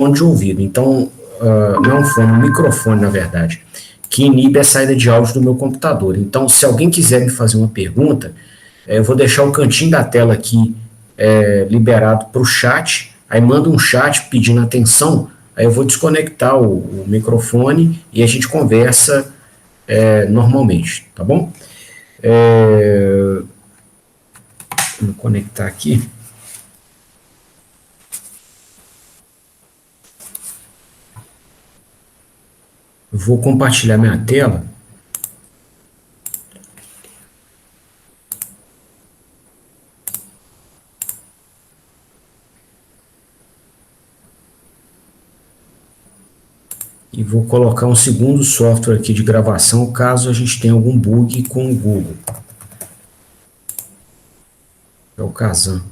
fone de ouvido. Então, não é um fone, um microfone, na verdade, que inibe a saída de áudio do meu computador. Então, se alguém quiser me fazer uma pergunta, eu vou deixar o cantinho da tela aqui liberado para o chat, aí manda um chat pedindo atenção, aí eu vou desconectar o microfone e a gente conversa normalmente, tá bom? Vou conectar aqui. Vou compartilhar minha tela. E vou colocar um segundo software aqui de gravação, caso a gente tenha algum bug com o Google. É o Kazan.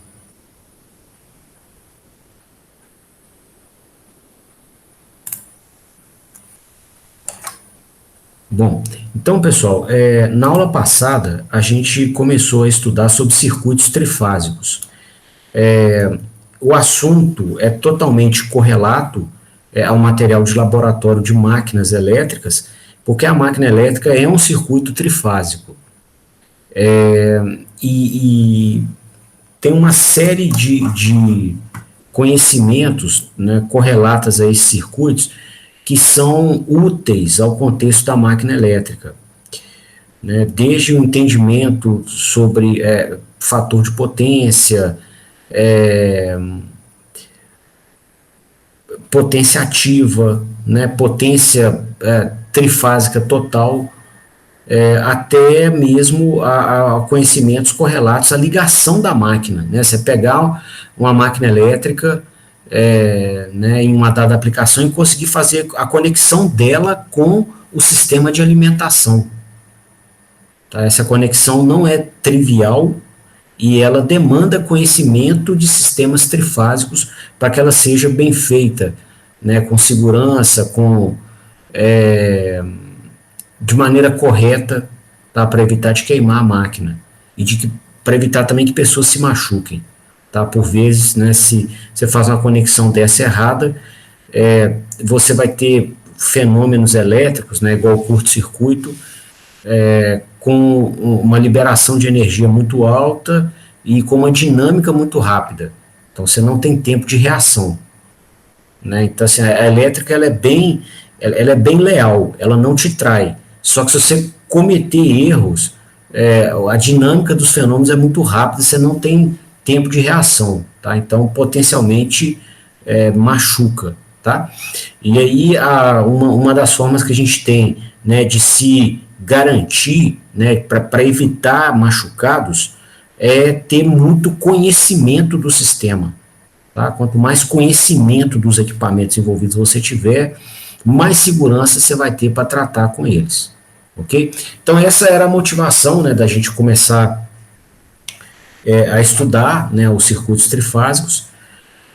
Bom, então, pessoal, na aula passada, a gente começou a estudar sobre circuitos trifásicos. O assunto é totalmente correlato ao material de laboratório de máquinas elétricas, porque a máquina elétrica é um circuito trifásico. E tem uma série de conhecimentos, né, correlatas a esses circuitos que são úteis ao contexto da máquina elétrica, né, desde o entendimento sobre fator de potência, potência ativa, né, potência trifásica total, até mesmo a conhecimentos correlatos à ligação da máquina, né? Você pegar uma máquina elétrica né, em uma dada aplicação e conseguir fazer a conexão dela com o sistema de alimentação. Tá? Essa conexão não é trivial e ela demanda conhecimento de sistemas trifásicos para que ela seja bem feita, né, com segurança, de maneira correta, tá, para evitar de queimar a máquina e para evitar também que pessoas se machuquem. Tá? Por vezes, né, se você faz uma conexão dessa errada, você vai ter fenômenos elétricos, né, igual o curto-circuito, com uma liberação de energia muito alta e com uma dinâmica muito rápida. Então, você não tem tempo de reação. Né? Então, assim, a elétrica ela é bem leal, ela não te trai. Só que se você cometer erros, a dinâmica dos fenômenos é muito rápida, você não tem tempo de reação. Tá? Então, potencialmente, machuca. Tá? E aí, uma das formas que a gente tem, né, de se garantir, né, para evitar machucados, é ter muito conhecimento do sistema. Tá? Quanto mais conhecimento dos equipamentos envolvidos você tiver, mais segurança você vai ter para tratar com eles. Ok? Então, essa era a motivação, né, da gente começar a estudar, né, os circuitos trifásicos.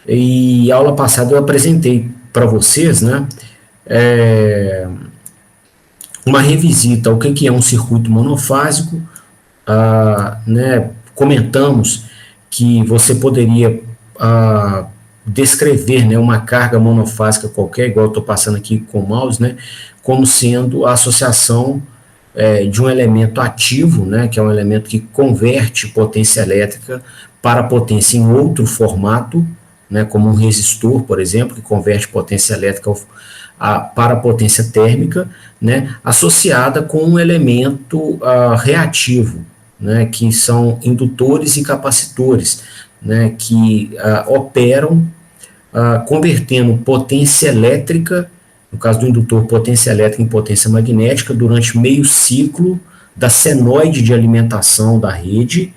E a aula passada eu apresentei para vocês, né, uma revisita ao que é um circuito monofásico, né, comentamos que você poderia descrever, né, uma carga monofásica qualquer, igual eu estou passando aqui com o mouse, né, como sendo a associação de um elemento ativo, né, que é um elemento que converte potência elétrica para potência em outro formato, né, como um resistor, por exemplo, que converte potência elétrica para potência térmica, né, associada com um elemento reativo, né, que são indutores e capacitores, né, que operam convertendo potência elétrica, no caso do indutor, potência elétrica em potência magnética, durante meio ciclo da senoide de alimentação da rede,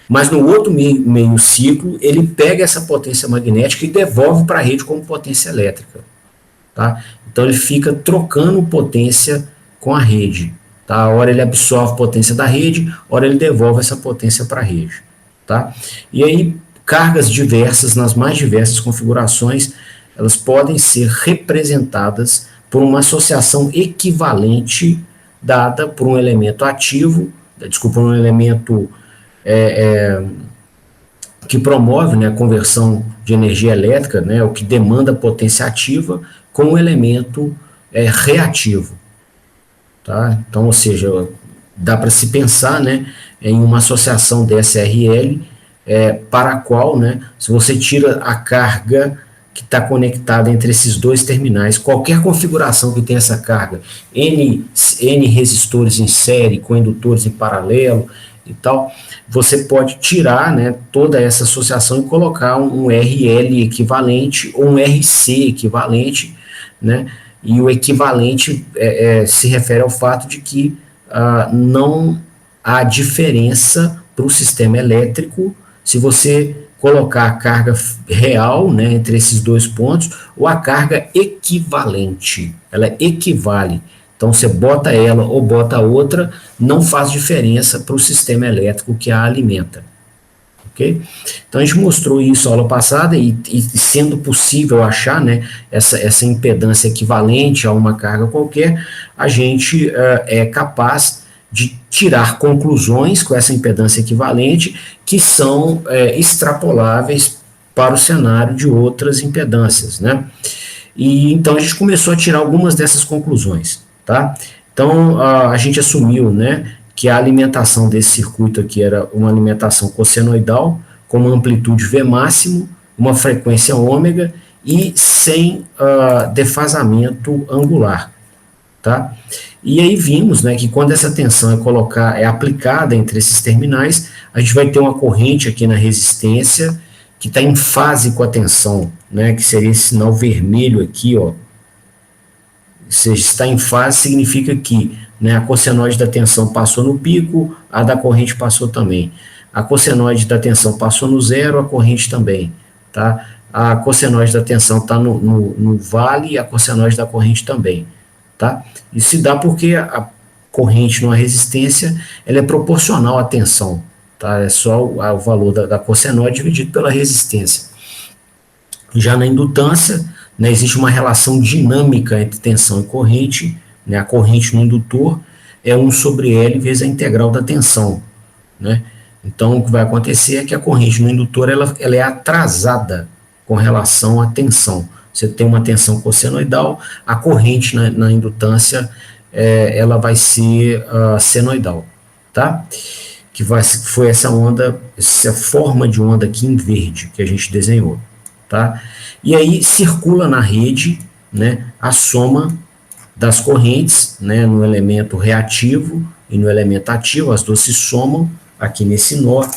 mas no outro meio ciclo, ele pega essa potência magnética e devolve para a rede como potência elétrica. Tá? Então, ele fica trocando potência com a rede. Tá? A hora ele absorve potência da rede, a hora ele devolve essa potência para a rede. Tá? E aí, cargas diversas, nas mais diversas configurações, elas podem ser representadas por uma associação equivalente dada por um elemento ativo, um elemento que promove, né, a conversão de energia elétrica, né, o que demanda potência ativa com o elemento reativo. Tá? Então, ou seja, dá para se pensar, né, em uma associação DSRL para a qual, né, se você tira a carga que está conectada entre esses dois terminais, qualquer configuração que tenha essa carga, N resistores em série, com indutores em paralelo e tal, você pode tirar, né, toda essa associação e colocar um RL equivalente ou um RC equivalente, né, e o equivalente se refere ao fato de que não há diferença para o sistema elétrico se você colocar a carga real, né, entre esses dois pontos, ou a carga equivalente. Ela equivale. Então, você bota ela ou bota outra, não faz diferença para o sistema elétrico que a alimenta. Okay? Então, a gente mostrou isso aula passada e sendo possível achar, né, essa impedância equivalente a uma carga qualquer, a gente é capaz de tirar conclusões com essa impedância equivalente que são extrapoláveis para o cenário de outras impedâncias, né? E então a gente começou a tirar algumas dessas conclusões, tá? Então a gente assumiu, né, que a alimentação desse circuito aqui era uma alimentação cossenoidal, com uma amplitude V máximo, uma frequência ômega e sem defasamento angular, tá? E aí vimos, né, que quando essa tensão é aplicada entre esses terminais, a gente vai ter uma corrente aqui na resistência que está em fase com a tensão, né, que seria esse sinal vermelho aqui, ó. Ou seja, está em fase significa que, né, a cossenoide da tensão passou no pico, a da corrente passou também. A cossenoide da tensão passou no zero, a corrente também, tá? A cossenoide da tensão está no vale, a cossenoide da corrente também. Tá? Isso se dá porque a corrente numa resistência ela é proporcional à tensão. Tá? É só o valor da cossenoide dividido pela resistência. Já na indutância, né, existe uma relação dinâmica entre tensão e corrente. Né? A corrente no indutor é 1 sobre L vezes a integral da tensão. Né? Então, o que vai acontecer é que a corrente no indutor ela é atrasada com relação à tensão. Você tem uma tensão cossenoidal, a corrente na indutância ela vai ser senoidal, tá? Foi essa onda, essa forma de onda aqui em verde que a gente desenhou, tá? E aí circula na rede, né, a soma das correntes, né, no elemento reativo e no elemento ativo, as duas se somam aqui nesse nó,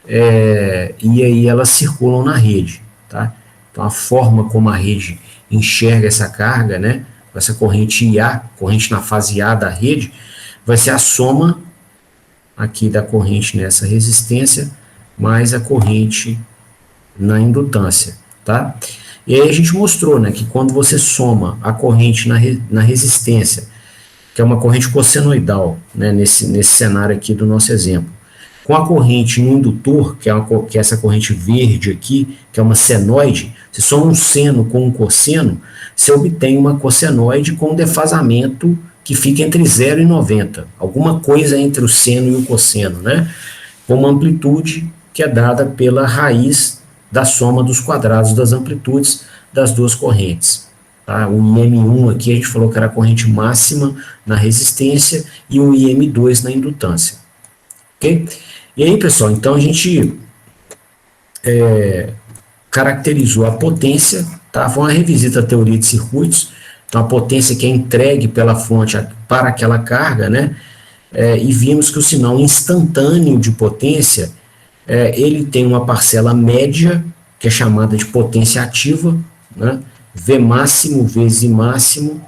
e aí elas circulam na rede, tá? Então, a forma como a rede enxerga essa carga, né, essa corrente IA, corrente na fase A da rede, vai ser a soma aqui da corrente nessa resistência, mais a corrente na indutância, tá? E aí a gente mostrou, né, que quando você soma a corrente na resistência, que é uma corrente cossenoidal, né, nesse cenário aqui do nosso exemplo, com a corrente no indutor, que é essa corrente verde aqui, que é uma senoide, se soma um seno com um cosseno, você obtém uma cossenoide com defasamento que fica entre 0 e 90, alguma coisa entre o seno e o cosseno, né? Com uma amplitude que é dada pela raiz da soma dos quadrados das amplitudes das duas correntes. Tá? O IM1 aqui a gente falou que era a corrente máxima na resistência e o IM2 na indutância. Ok? E aí, pessoal, então a gente caracterizou a potência, tá? Foi uma revisita à teoria de circuitos, então a potência que é entregue pela fonte para aquela carga, né? E vimos que o sinal instantâneo de potência, ele tem uma parcela média, que é chamada de potência ativa, né? V máximo vezes I máximo,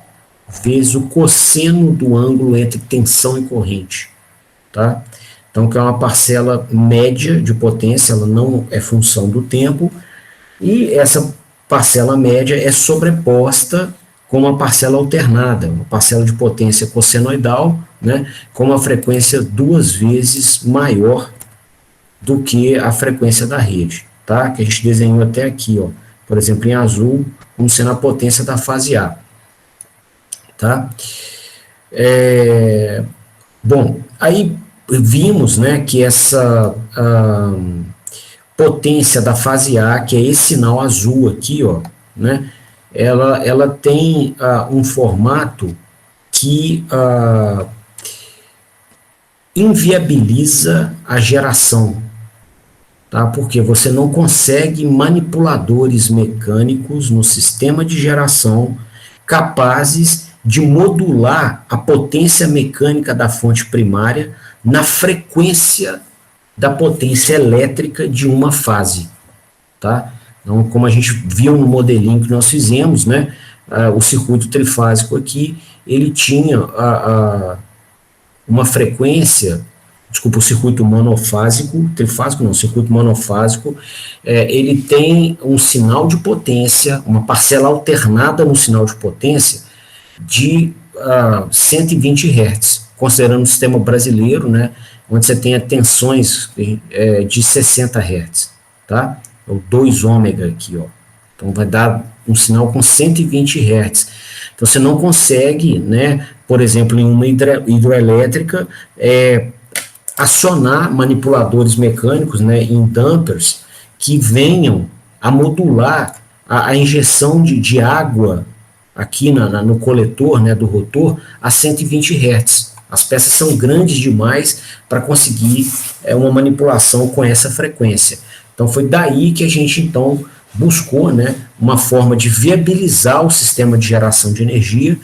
vezes o cosseno do ângulo entre tensão e corrente, tá? Então, que é uma parcela média de potência, ela não é função do tempo, e essa parcela média é sobreposta com uma parcela alternada, uma parcela de potência cossenoidal, né, com uma frequência 2 vezes maior do que a frequência da rede, tá? Que a gente desenhou até aqui, ó, por exemplo, em azul, como sendo a potência da fase A, tá? Bom, aí vimos, né, que potência da fase A, que é esse sinal azul aqui, ó, né? Ela tem um formato que inviabiliza a geração, tá? Porque você não consegue manipuladores mecânicos no sistema de geração capazes de modular a potência mecânica da fonte primária na frequência da potência elétrica de uma fase, tá? Então, como a gente viu no modelinho que nós fizemos, né, o circuito trifásico aqui, ele tinha uma frequência, desculpa, o circuito monofásico, trifásico não, circuito monofásico, ele tem um sinal de potência, uma parcela alternada no sinal de potência de 120 Hz, considerando o sistema brasileiro, né, onde você tem tensões de 60 Hz, tá? O 2 ômega aqui, ó. Então vai dar um sinal com 120 Hz. Então você não consegue, né, por exemplo, em uma hidroelétrica, acionar manipuladores mecânicos, né, em dampers, que venham a modular a injeção de água aqui no coletor, né, do rotor, a 120 Hz. As peças são grandes demais para conseguir uma manipulação com essa frequência. Então foi daí que a gente então buscou, né, uma forma de viabilizar o sistema de geração de energia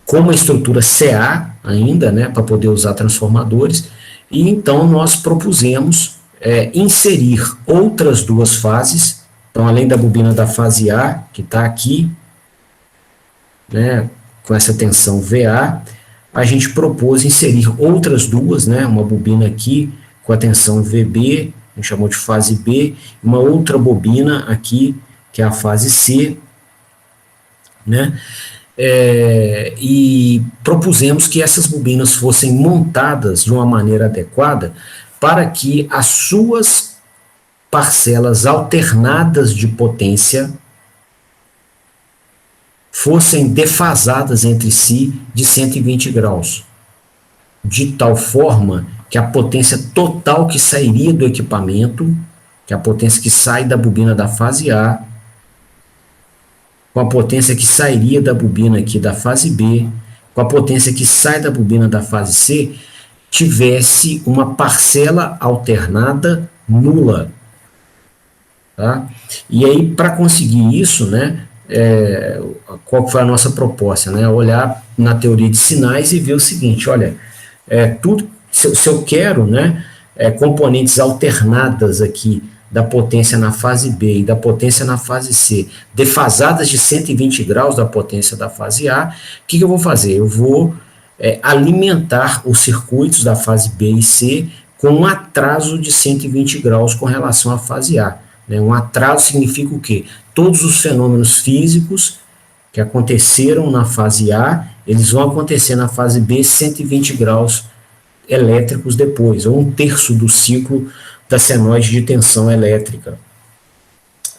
com uma estrutura CA ainda, né, para poder usar transformadores, e então nós propusemos inserir outras duas fases. Então, além da bobina da fase A, que está aqui, né, com essa tensão VA, a gente propôs inserir outras duas, né, uma bobina aqui com a tensão VB, a gente chamou de fase B, e uma outra bobina aqui, que é a fase C, né, e propusemos que essas bobinas fossem montadas de uma maneira adequada para que as suas parcelas alternadas de potência fossem defasadas entre si de 120 graus, de tal forma que a potência total que sairia do equipamento, que é a potência que sai da bobina da fase A, com a potência que sairia da bobina aqui da fase B, com a potência que sai da bobina da fase C, tivesse uma parcela alternada nula. Tá? E aí, para conseguir isso, né, qual foi a nossa proposta? Né? Olhar na teoria de sinais e ver o seguinte, olha, tudo, se eu quero, né, componentes alternadas aqui da potência na fase B e da potência na fase C, defasadas de 120 graus da potência da fase A, o que eu vou fazer? Eu vou alimentar os circuitos da fase B e C com um atraso de 120 graus com relação à fase A. Né? Um atraso significa o quê? Todos os fenômenos físicos que aconteceram na fase A, eles vão acontecer na fase B 120 graus elétricos depois, ou 1/3 do ciclo da senoide de tensão elétrica.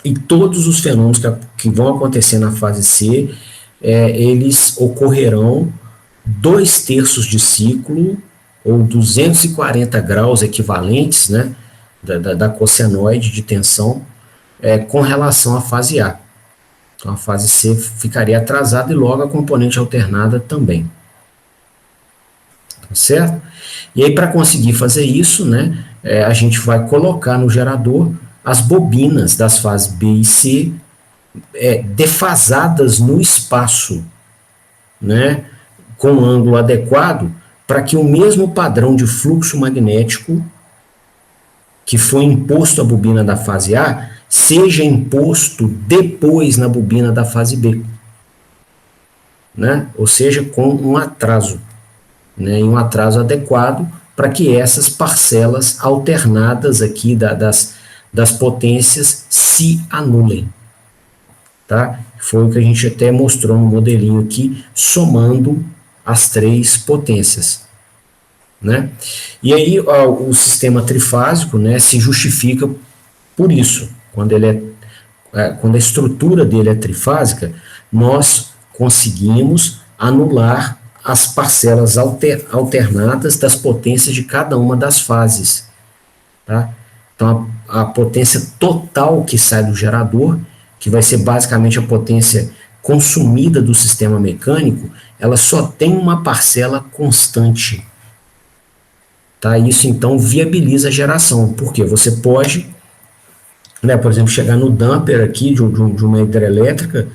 E todos os fenômenos que vão acontecer na fase C, eles ocorrerão 2/3 de ciclo, ou 240 graus equivalentes, né, da cossenoide de tensão, com relação à fase A. Então, a fase C ficaria atrasada e logo a componente alternada também. Tá certo? E aí, para conseguir fazer isso, né, a gente vai colocar no gerador as bobinas das fases B e C defasadas no espaço, né, com um ângulo adequado, para que o mesmo padrão de fluxo magnético que foi imposto à bobina da fase A seja imposto depois na bobina da fase B, né? Ou seja, com um atraso, né? E um atraso adequado para que essas parcelas alternadas aqui das potências se anulem, tá? Foi o que a gente até mostrou no modelinho aqui, somando as 3 potências, né? E aí o sistema trifásico, né, se justifica por isso. Quando a estrutura dele é trifásica, nós conseguimos anular as parcelas alternadas das potências de cada uma das fases, tá? Então, a potência total que sai do gerador, que vai ser basicamente a potência consumida do sistema mecânico, ela só tem uma parcela constante. Tá? Isso, então, viabiliza a geração, porque você pode, né, por exemplo, chegar no damper aqui de uma hidrelétrica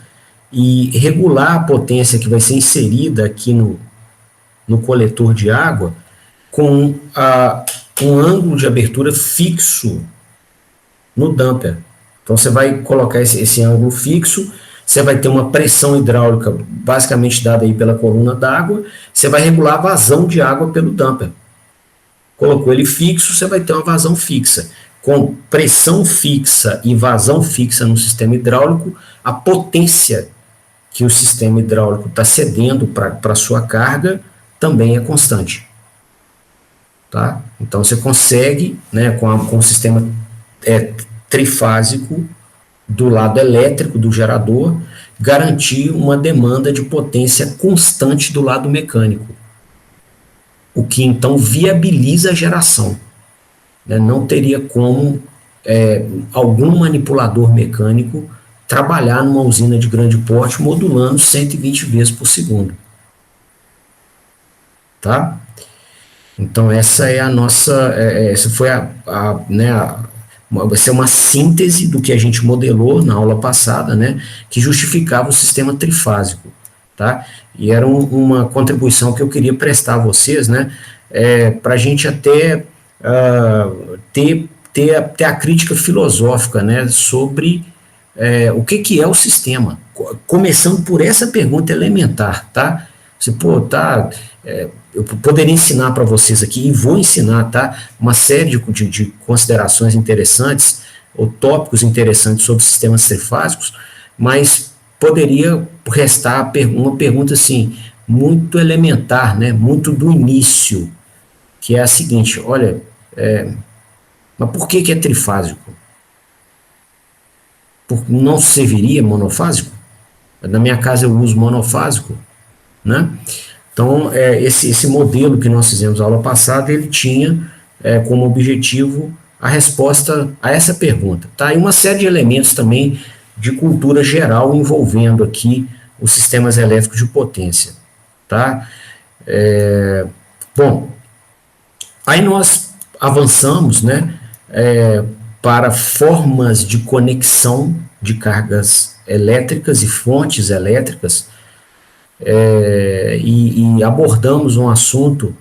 e regular a potência que vai ser inserida aqui no coletor de água com um ângulo de abertura fixo no damper. Então, você vai colocar esse ângulo fixo, você vai ter uma pressão hidráulica basicamente dada aí pela coluna d'água, você vai regular a vazão de água pelo damper. Colocou ele fixo, você vai ter uma vazão fixa. Com pressão fixa e vazão fixa no sistema hidráulico, a potência que o sistema hidráulico está cedendo para a sua carga também é constante. Tá? Então, você consegue, né, com o sistema trifásico do lado elétrico do gerador, garantir uma demanda de potência constante do lado mecânico, o que então viabiliza a geração. Né? Não teria como algum manipulador mecânico trabalhar numa usina de grande porte modulando 120 vezes por segundo. Tá? Então, essa é a nossa, essa foi vai ser uma síntese do que a gente modelou na aula passada, né, que justificava o sistema trifásico, tá? E era uma contribuição que eu queria prestar a vocês, né, para a gente até ter a crítica filosófica, né, sobre o que é o sistema, começando por essa pergunta elementar, tá? Você, eu poderia ensinar para vocês aqui, e vou ensinar, tá? Uma série de considerações interessantes, ou tópicos interessantes sobre sistemas trifásicos, mas poderia restar uma pergunta, assim, muito elementar, né? Muito do início, que é a seguinte, olha, mas por que é trifásico? Não serviria monofásico? Na minha casa eu uso monofásico, né? Então, esse modelo que nós fizemos na aula passada, ele tinha como objetivo a resposta a essa pergunta. Tá? E uma série de elementos também de cultura geral envolvendo aqui os sistemas elétricos de potência. Tá? Bom, aí nós avançamos, né, para formas de conexão de cargas elétricas e fontes elétricas, e abordamos um assunto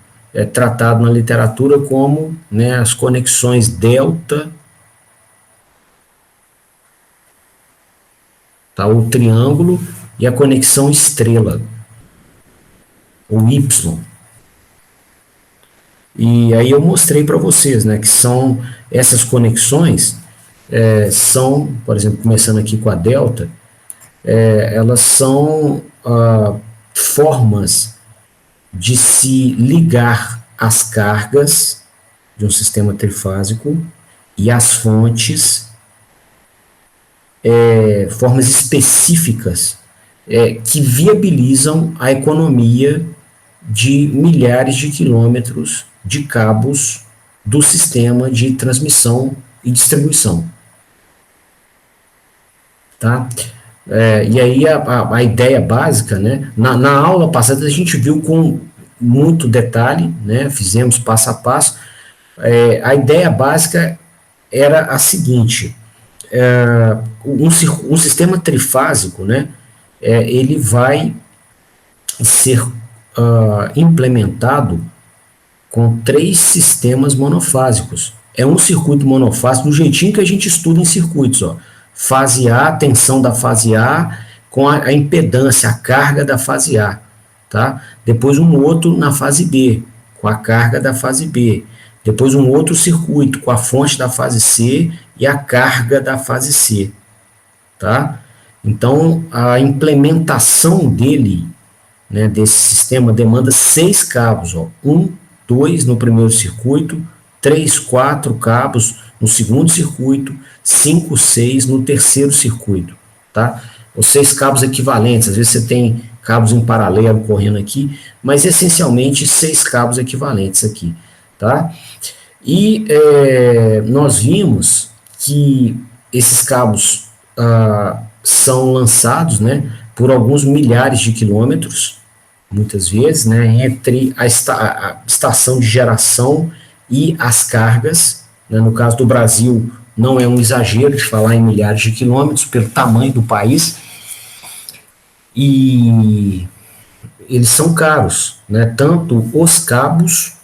tratado na literatura como, né, as conexões delta, tá, o triângulo, e a conexão estrela, o Y. E aí eu mostrei para vocês, né, que são essas conexões, são, por exemplo, começando aqui com a delta, elas são formas de se ligar as cargas de um sistema trifásico e as fontes, formas específicas que viabilizam a economia de milhares de quilômetros de cabos do sistema de transmissão e distribuição. Tá? E aí a ideia básica, né, na aula passada a gente viu com muito detalhe, né, fizemos passo a passo, a ideia básica era a seguinte, um sistema trifásico, né, ele vai ser implementado com 3 sistemas monofásicos. É um circuito monofásico do jeitinho que a gente estuda em circuitos, ó. Fase A, tensão da fase A, com a impedância, a carga da fase A, tá? Depois um outro na fase B, com a carga da fase B. Depois um outro circuito com a fonte da fase C e a carga da fase C, tá? Então, a implementação dele, né, desse sistema, demanda 6 cabos, ó. 1, 2 no primeiro circuito, 3, 4 cabos no segundo circuito, 5, 6 no terceiro circuito, tá? Os 6 cabos equivalentes, às vezes você tem cabos em paralelo correndo aqui, mas essencialmente 6 cabos equivalentes aqui, tá? E nós vimos que esses cabos são lançados, né, por alguns milhares de quilômetros, muitas vezes, né, entre a estação de geração e as cargas. Né, no caso do Brasil, não é um exagero de falar em milhares de quilômetros, pelo tamanho do país, e eles são caros, né, tanto os cabos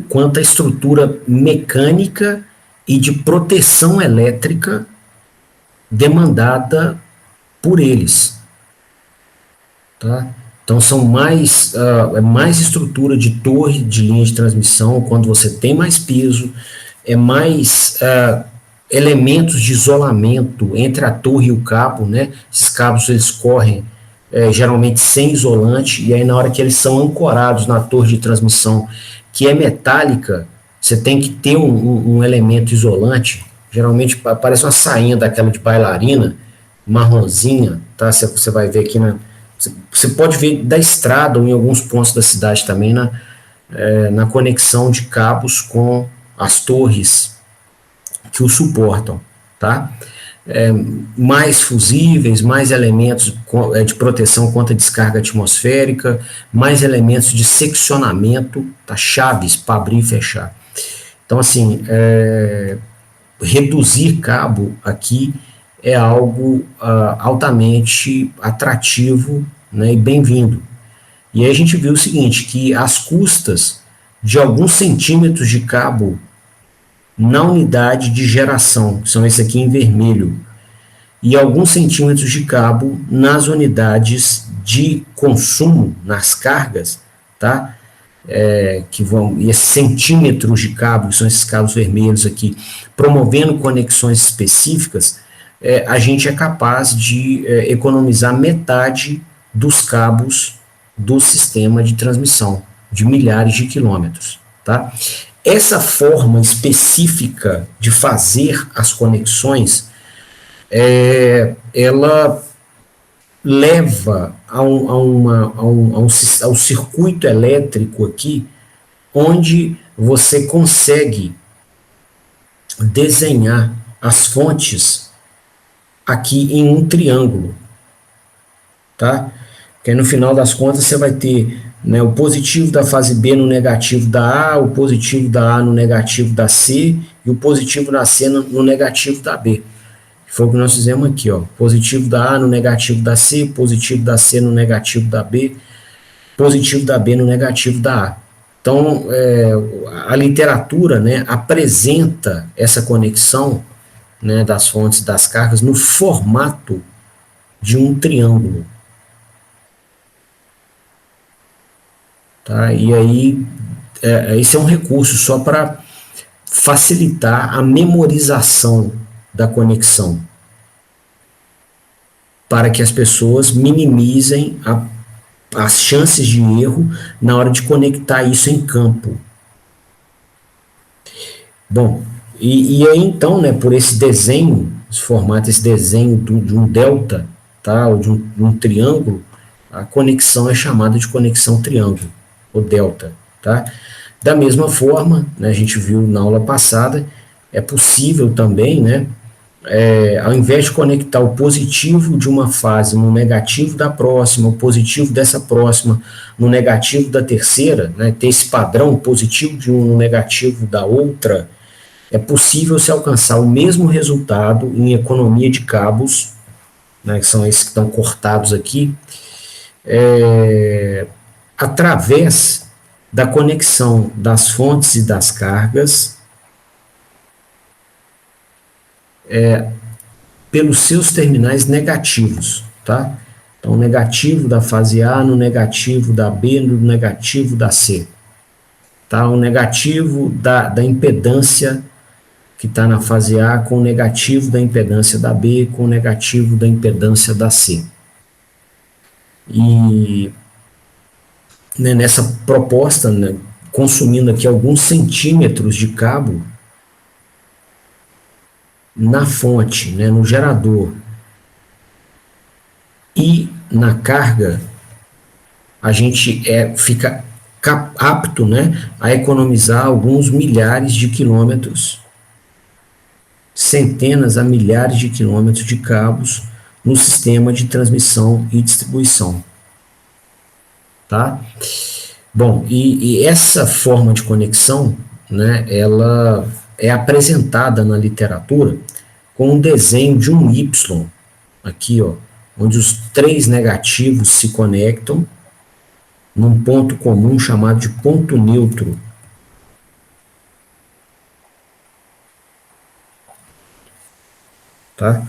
quanto a estrutura mecânica e de proteção elétrica demandada por eles. Tá? Então são mais estrutura de torre de linha de transmissão, quando você tem mais peso, é mais elementos de isolamento entre a torre e o cabo, né? Esses cabos eles correm geralmente sem isolante, e aí na hora que eles são ancorados na torre de transmissão, que é metálica, você tem que ter um elemento isolante, geralmente parece uma sainha daquela de bailarina, marronzinha, tá? Você vai ver aqui você pode ver da estrada ou em alguns pontos da cidade também na conexão de cabos com as torres que o suportam, tá? Mais fusíveis, mais elementos de proteção contra descarga atmosférica, mais elementos de seccionamento, tá? Chaves para abrir e fechar. Então, assim, reduzir cabo aqui é algo altamente atrativo, né, e bem-vindo. E aí a gente viu o seguinte, que as custas de alguns centímetros de cabo na unidade de geração, que são esse aqui em vermelho, e alguns centímetros de cabo nas unidades de consumo, nas cargas, tá? Que vão, e esses centímetros de cabo, que são esses cabos vermelhos aqui, promovendo conexões específicas, a gente é capaz de economizar metade dos cabos do sistema de transmissão, de milhares de quilômetros, tá? Essa forma específica de fazer as conexões, ela leva ao circuito elétrico aqui, onde você consegue desenhar as fontes aqui em um triângulo, tá? Porque no final das contas você vai ter, né, o positivo da fase B no negativo da A, o positivo da A no negativo da C e o positivo da C no negativo da B. Foi o que nós fizemos aqui, ó. Positivo da A no negativo da C, positivo da C no negativo da B, positivo da B no negativo da A. Então, a literatura, né, apresenta essa conexão, né, das fontes das cargas no formato de um triângulo. Tá? E aí, esse é um recurso só para facilitar a memorização da conexão, para que as pessoas minimizem as chances de erro na hora de conectar isso em campo. Bom, e aí então, né, por esse desenho, esse formato, esse desenho de um delta, tá, ou de um triângulo, a conexão é chamada de conexão triângulo, ou delta, tá? Da mesma forma, né, a gente viu na aula passada, é possível também, né, ao invés de conectar o positivo de uma fase no negativo da próxima, o positivo dessa próxima no negativo da terceira, né, ter esse padrão positivo de um no negativo da outra, é possível se alcançar o mesmo resultado em economia de cabos, né, que são esses que estão cortados aqui, através da conexão das fontes e das cargas pelos seus terminais negativos, tá? Então, negativo da fase A no negativo da B no negativo da C, tá? O negativo da impedância que está na fase A com o negativo da impedância da B com o negativo da impedância da C. E, né, nessa proposta, né, consumindo aqui alguns centímetros de cabo na fonte, né, no gerador e na carga, a gente fica apto, né, a economizar alguns milhares de quilômetros, centenas a milhares de quilômetros de cabos no sistema de transmissão e distribuição, tá? Bom, e essa forma de conexão, né, ela é apresentada na literatura com um desenho de um Y, aqui, ó, onde os três negativos se conectam num ponto comum chamado de ponto neutro. Tá?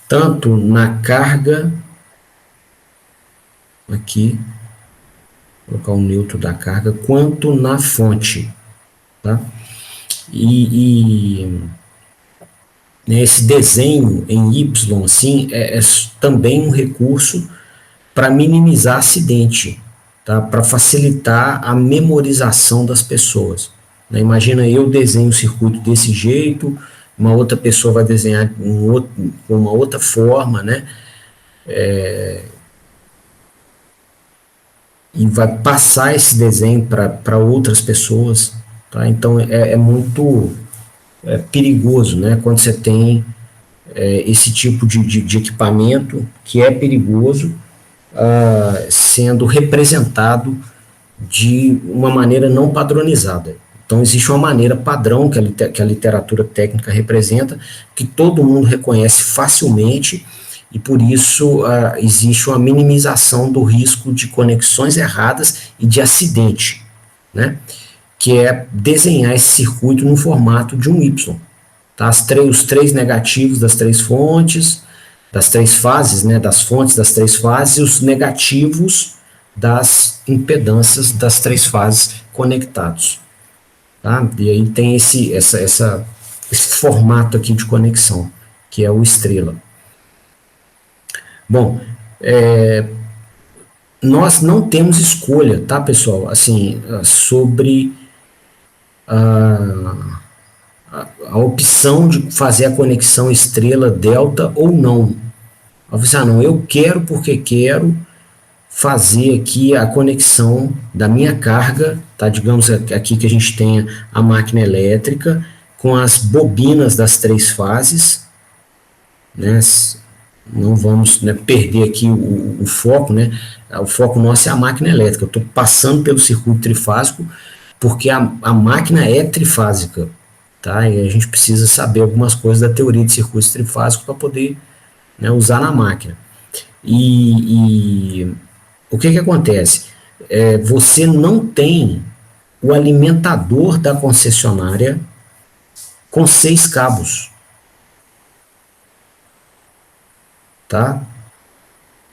Tanto na carga, aqui, vou colocar o neutro da carga, quanto na fonte. Tá? Né, esse desenho em Y, assim, é também um recurso para minimizar acidente, tá? Para facilitar a memorização das pessoas. Né? Imagina eu desenho um circuito desse jeito, uma outra pessoa vai desenhar uma outra forma, né? E vai passar esse desenho para outras pessoas, tá? Então é muito perigoso, né? Quando você tem esse tipo de equipamento que é perigoso, sendo representado de uma maneira não padronizada. Então, existe uma maneira padrão que a literatura técnica representa, que todo mundo reconhece facilmente, e por isso existe uma minimização do risco de conexões erradas e de acidente, né? Que é desenhar esse circuito no formato de um Y. Tá? Os três negativos das três fontes, das três fases, né, das fontes das três fases, e os negativos das impedâncias das três fases conectados. Tá? E aí tem esse formato aqui de conexão, que é o estrela. Bom, nós não temos escolha, tá, pessoal? Assim, sobre a opção de fazer a conexão estrela-delta ou não. Não, eu quero porque quero fazer aqui a conexão da minha carga, tá? Digamos aqui que a gente tenha a máquina elétrica com as bobinas das três fases, né? Não vamos, né, perder aqui o foco, né? O foco nosso é a máquina elétrica. Eu estou passando pelo circuito trifásico porque a máquina é trifásica, tá? E a gente precisa saber algumas coisas da teoria de circuitos trifásicos para poder, né, usar na máquina. E o que acontece? Você não tem o alimentador da concessionária com 6 cabos. Tá?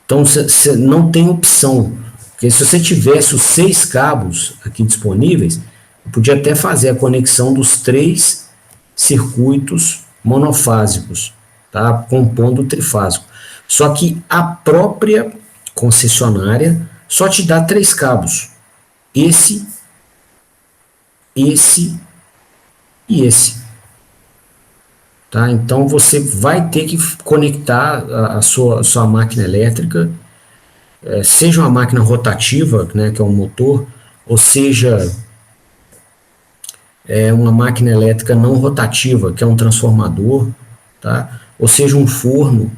Então, você não tem opção. Porque se você tivesse os 6 cabos aqui disponíveis, eu podia até fazer a conexão dos 3 circuitos monofásicos, tá? Compondo o trifásico. Só que a própria concessionária só te dá 3 cabos. Esse e esse. Tá? Então você vai ter que conectar a sua máquina elétrica, seja uma máquina rotativa, né, que é um motor, ou seja uma máquina elétrica não rotativa, que é um transformador, tá? Ou seja um forno,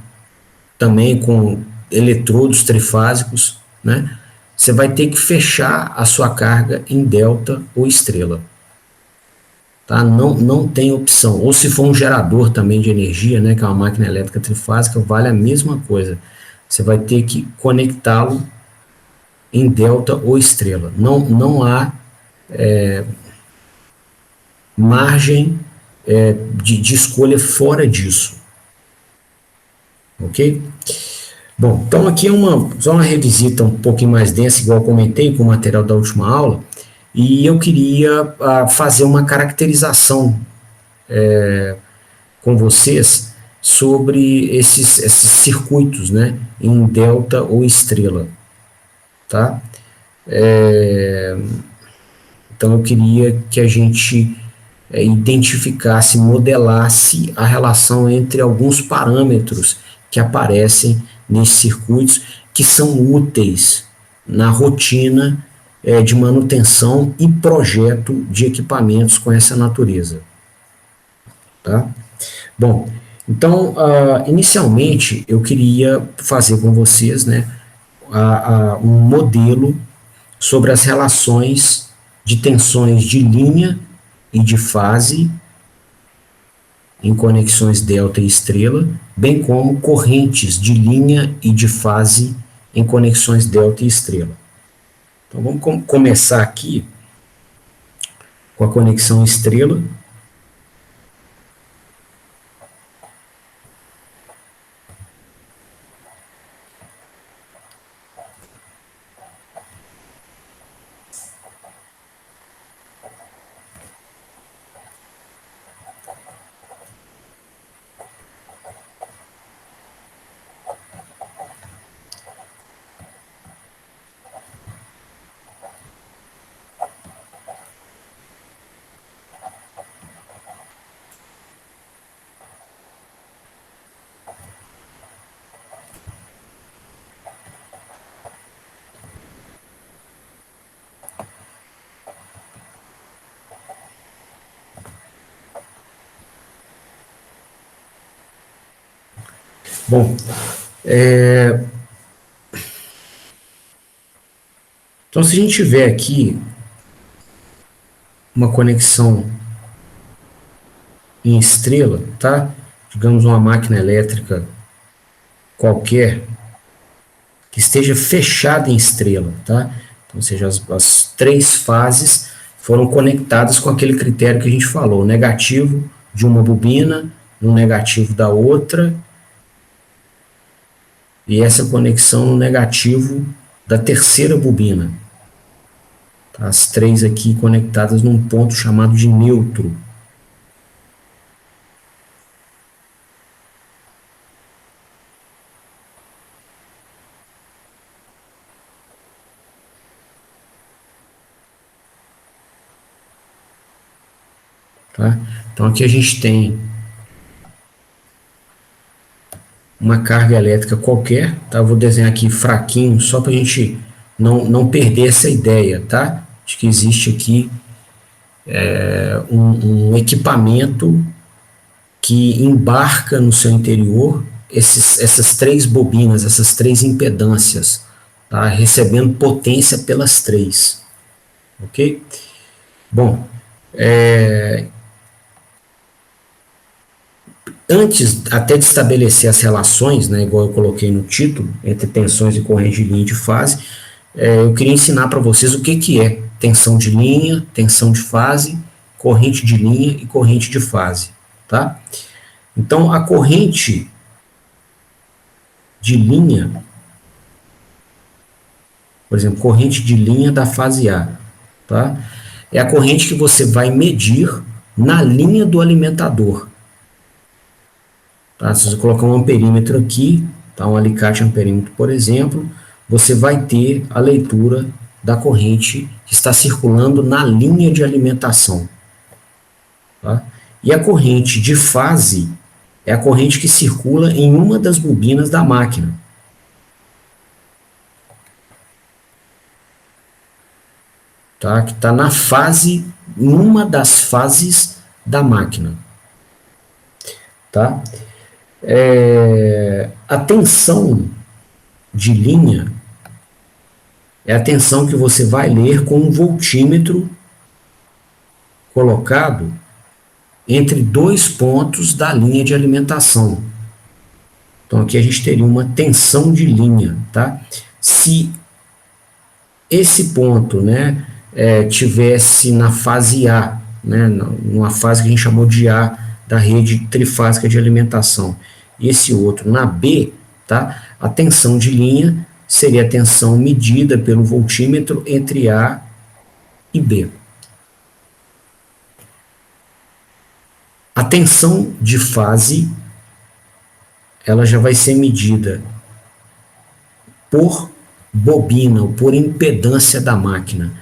também com eletrodos trifásicos, né? Você vai ter que fechar a sua carga em delta ou estrela. Tá? Não tem opção. Ou se for um gerador também de energia, né, que é uma máquina elétrica trifásica, vale a mesma coisa. Você vai ter que conectá-lo em delta ou estrela. Não há margem de escolha fora disso. Ok? Bom, então aqui só uma revisita um pouquinho mais densa, igual eu comentei com o material da última aula, e eu queria fazer uma caracterização com vocês sobre esses circuitos, né, em delta ou estrela, tá? Então eu queria que a gente identificasse, modelasse a relação entre alguns parâmetros que aparecem nesses circuitos, que são úteis na rotina de manutenção e projeto de equipamentos com essa natureza. Tá? Bom, então, inicialmente, eu queria fazer com vocês, né, um modelo sobre as relações de tensões de linha e de fase em conexões delta e estrela, bem como correntes de linha e de fase em conexões delta e estrela. Então, vamos começar aqui com a conexão estrela. Bom, então se a gente tiver aqui uma conexão em estrela, tá? Digamos uma máquina elétrica qualquer que esteja fechada em estrela, tá? Então, ou seja, as três fases foram conectadas com aquele critério que a gente falou, negativo de uma bobina, no negativo da outra, e essa conexão no negativo da terceira bobina. Tá? As três aqui conectadas num ponto chamado de neutro. Tá? Então aqui a gente tem uma carga elétrica qualquer, tá? Eu vou desenhar aqui fraquinho, só para a gente não perder essa ideia, tá? De que existe aqui um equipamento que embarca no seu interior essas três bobinas, essas três impedâncias, tá? Recebendo potência pelas três, ok? Bom, antes até de estabelecer as relações, né, igual eu coloquei no título, entre tensões e corrente de linha de fase, eu queria ensinar para vocês o que é tensão de linha, tensão de fase, corrente de linha e corrente de fase, tá? Então, a corrente de linha, por exemplo, corrente de linha da fase A, tá? É a corrente que você vai medir na linha do alimentador. Tá? Se você colocar um amperímetro aqui, tá? Um alicate amperímetro, por exemplo, você vai ter a leitura da corrente que está circulando na linha de alimentação. Tá? E a corrente de fase é a corrente que circula em uma das bobinas da máquina. Tá? Que está na fase, numa das fases da máquina. Tá? A tensão de linha é a tensão que você vai ler com um voltímetro colocado entre dois pontos da linha de alimentação. Então aqui a gente teria uma tensão de linha, tá? Se esse ponto, né, tivesse na fase A, né, numa fase que a gente chamou de A da rede trifásica de alimentação, e esse outro na B, tá? A tensão de linha seria a tensão medida pelo voltímetro entre A e B. A tensão de fase, ela já vai ser medida por bobina, ou por impedância da máquina.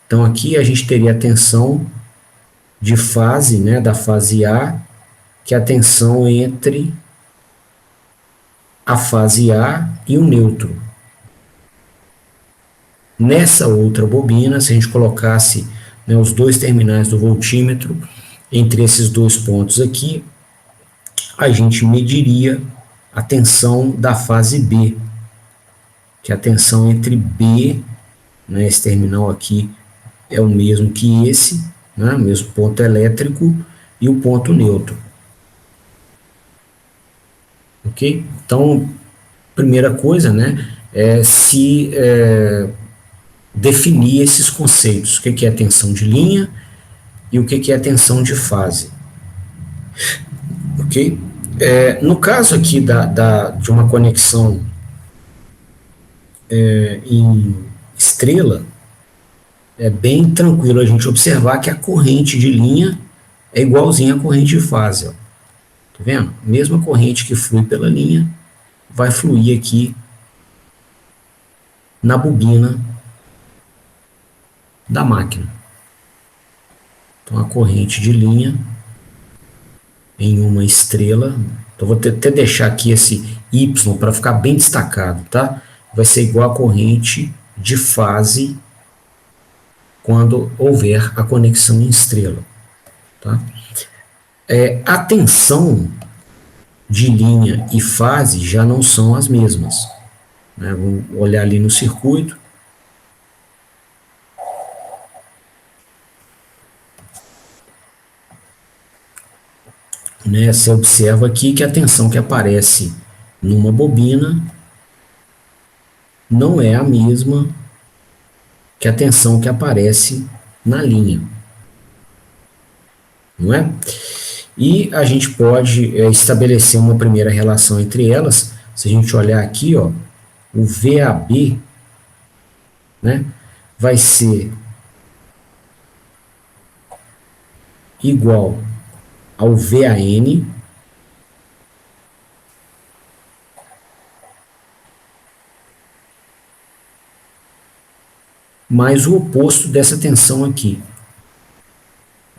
Então aqui a gente teria a tensão de fase, né, da fase A, que é a tensão entre a fase A e o neutro. Nessa outra bobina, se a gente colocasse, né, os dois terminais do voltímetro entre esses dois pontos aqui, a gente mediria a tensão da fase B, que é a tensão entre B, né, esse terminal aqui é o mesmo que esse, né, o mesmo ponto elétrico, e o ponto neutro. Ok? Então, primeira coisa, né, é se definir esses conceitos. O que é tensão de linha e o que é tensão de fase. Ok? No caso aqui de uma conexão em estrela, é bem tranquilo a gente observar que a corrente de linha é igualzinha à corrente de fase. Ó. Tá vendo? Mesma corrente que flui pela linha vai fluir aqui na bobina da máquina. Então a corrente de linha em uma estrela, então vou até deixar aqui esse Y para ficar bem destacado, tá? Vai ser igual a corrente de fase quando houver a conexão em estrela, tá? A tensão de linha e fase já não são as mesmas, né? Vamos olhar ali no circuito. Né, você observa aqui que a tensão que aparece numa bobina não é a mesma que a tensão que aparece na linha. Não é? E a gente pode estabelecer uma primeira relação entre elas. Se a gente olhar aqui, ó, o VAB, né, vai ser igual ao VAN mais o oposto dessa tensão aqui,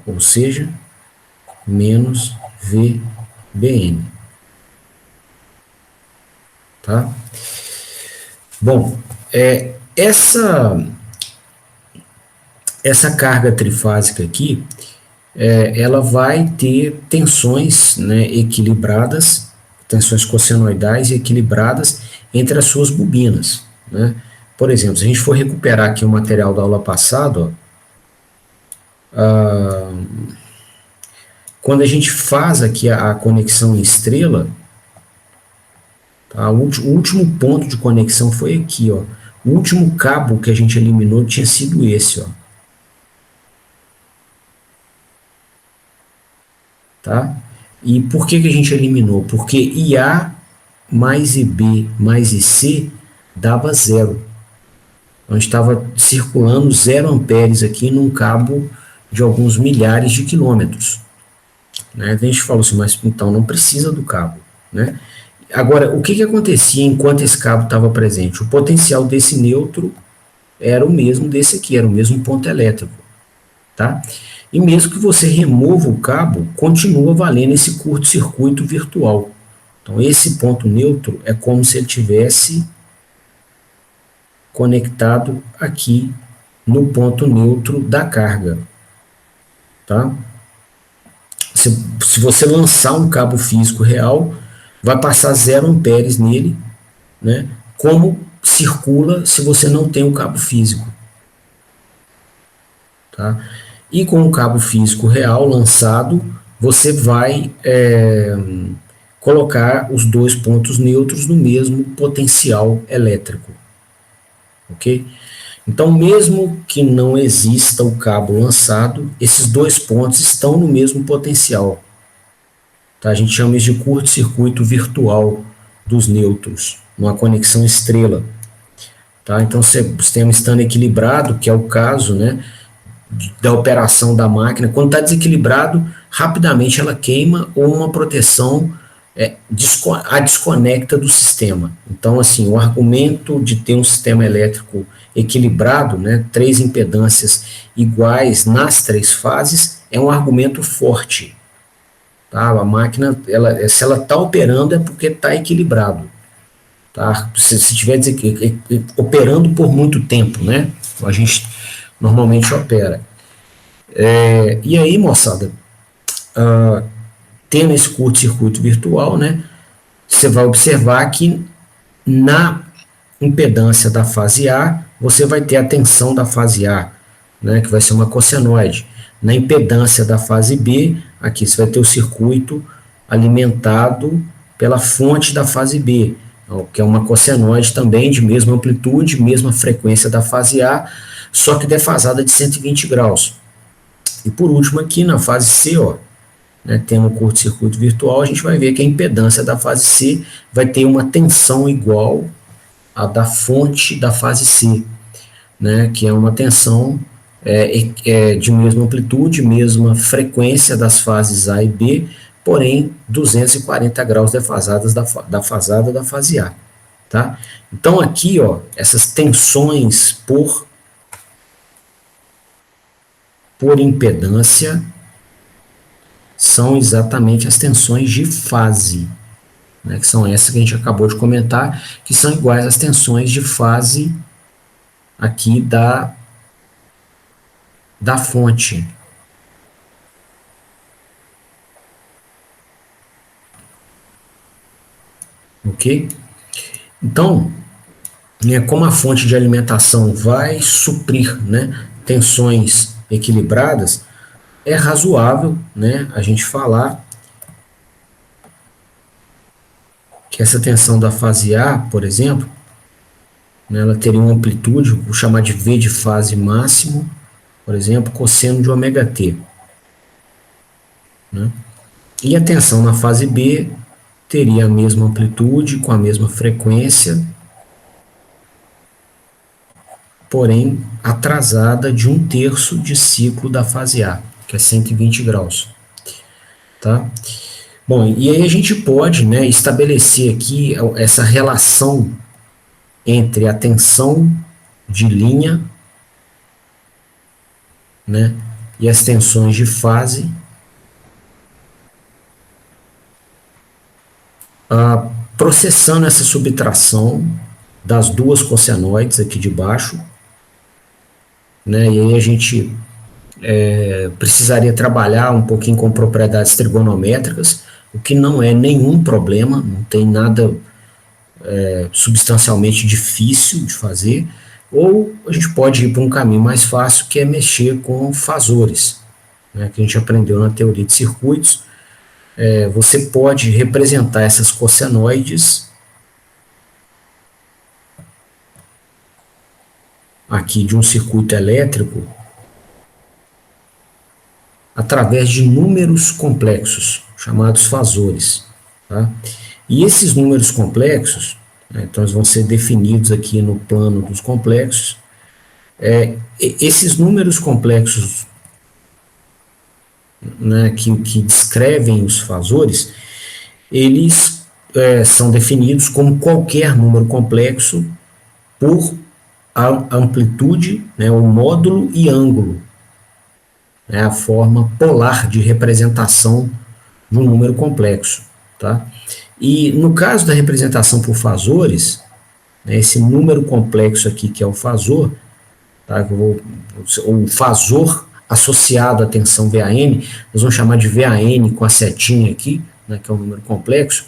ou seja, menos VBN. Tá? Bom, essa carga trifásica aqui, ela vai ter tensões, né, equilibradas, tensões cossenoidais equilibradas entre as suas bobinas, né? Por exemplo, se a gente for recuperar aqui o material da aula passada, ó, quando a gente faz aqui a conexão em estrela, tá, o último ponto de conexão foi aqui, ó. O último cabo que a gente eliminou tinha sido esse, ó. Tá? E por que a gente eliminou? Porque IA mais IB mais IC dava zero. Então, a gente estava circulando 0 amperes aqui num cabo de alguns milhares de quilômetros. Né? A gente falou assim, mas então não precisa do cabo. Né? Agora, o que acontecia enquanto esse cabo estava presente? O potencial desse neutro era o mesmo desse aqui, era o mesmo ponto elétrico. Tá? E mesmo que você remova o cabo, continua valendo esse curto-circuito virtual. Então, esse ponto neutro é como se ele tivesse conectado aqui no ponto neutro da carga. Tá? Se você lançar um cabo físico real, vai passar 0 amperes nele, né? Como circula se você não tem um cabo físico. Tá? E com o cabo físico real lançado, você vai colocar os dois pontos neutros no mesmo potencial elétrico. Ok? Então, mesmo que não exista o cabo lançado, esses dois pontos estão no mesmo potencial. Tá? A gente chama isso de curto-circuito virtual dos nêutrons, numa conexão estrela. Tá? Então, o sistema estando equilibrado, que é o caso, né, da operação da máquina, quando está desequilibrado, rapidamente ela queima ou uma proteção a desconecta do sistema. Então, assim, o argumento de ter um sistema elétrico equilibrado, né, 3 impedâncias iguais nas 3 fases, é um argumento forte. Tá? A máquina, se ela está operando é porque está equilibrado. tá? Se estiver operando por muito tempo, né? A gente normalmente opera. E aí, moçada, tendo esse curto-circuito virtual, né? Você vai observar que na impedância da fase A, você vai ter a tensão da fase A, né, que vai ser uma cossenoide. Na impedância da fase B, aqui você vai ter o circuito alimentado pela fonte da fase B, que é uma cossenoide também de mesma amplitude, mesma frequência da fase A, só que defasada de 120 graus. E por último aqui na fase C, ó, né, tendo um curto-circuito virtual, a gente vai ver que a impedância da fase C vai ter uma tensão igual à da fonte da fase C, né, que é uma tensão de mesma amplitude, mesma frequência das fases A e B, porém 240 graus defasadas da fasada da fase A. Tá? Então aqui, ó, essas tensões por impedância são exatamente as tensões de fase, né, que são essas que a gente acabou de comentar, que são iguais às tensões de fase aqui da fonte. Ok? Então, como a fonte de alimentação vai suprir, né, tensões equilibradas, é razoável, né, a gente falar que essa tensão da fase A, por exemplo, né, ela teria uma amplitude, vou chamar de V de fase máximo, por exemplo, cosseno de ômega t. Né? E a tensão na fase B teria a mesma amplitude, com a mesma frequência, porém atrasada de 1/3 de ciclo da fase A, que é 120 graus. Tá? Bom, e aí a gente pode, né, estabelecer aqui essa relação entre a tensão de linha, né, e as tensões de fase, processando essa subtração das duas cossenoides aqui de baixo, né, e aí a gente precisaria trabalhar um pouquinho com propriedades trigonométricas, o que não é nenhum problema, não tem nada substancialmente difícil de fazer, ou a gente pode ir para um caminho mais fácil, que é mexer com fasores, né, que a gente aprendeu na teoria de circuitos. Você pode representar essas cossenoides aqui de um circuito elétrico através de números complexos, chamados fasores. Tá? E esses números complexos, né, então eles vão ser definidos aqui no plano dos complexos. Esses números complexos, né, que descrevem os fasores, eles são definidos como qualquer número complexo por amplitude, né, o módulo e ângulo. É a forma polar de representação de um número complexo. Tá? E no caso da representação por fasores, né, esse número complexo aqui, que é o fasor, tá, o fasor associado à tensão VAN, nós vamos chamar de VAN com a setinha aqui, né, que é um número complexo,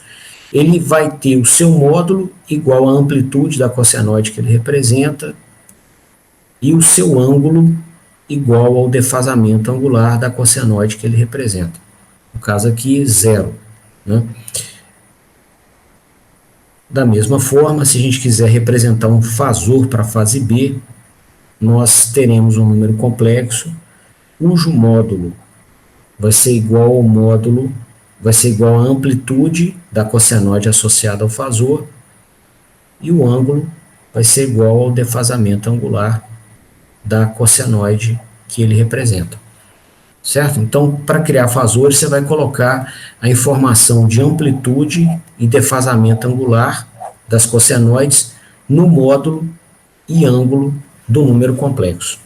ele vai ter o seu módulo igual à amplitude da cossenoide que ele representa e o seu ângulo igual ao defasamento angular da cossenoide que ele representa. No caso aqui, 0. Né? Da mesma forma, se a gente quiser representar um fasor para a fase B, nós teremos um número complexo cujo módulo vai ser igual ao módulo, vai ser igual à amplitude da cossenoide associada ao fasor e o ângulo vai ser igual ao defasamento angular da cossenoide que ele representa. Certo? Então, para criar fasores, você vai colocar a informação de amplitude e defasamento angular das cossenoides no módulo e ângulo do número complexo.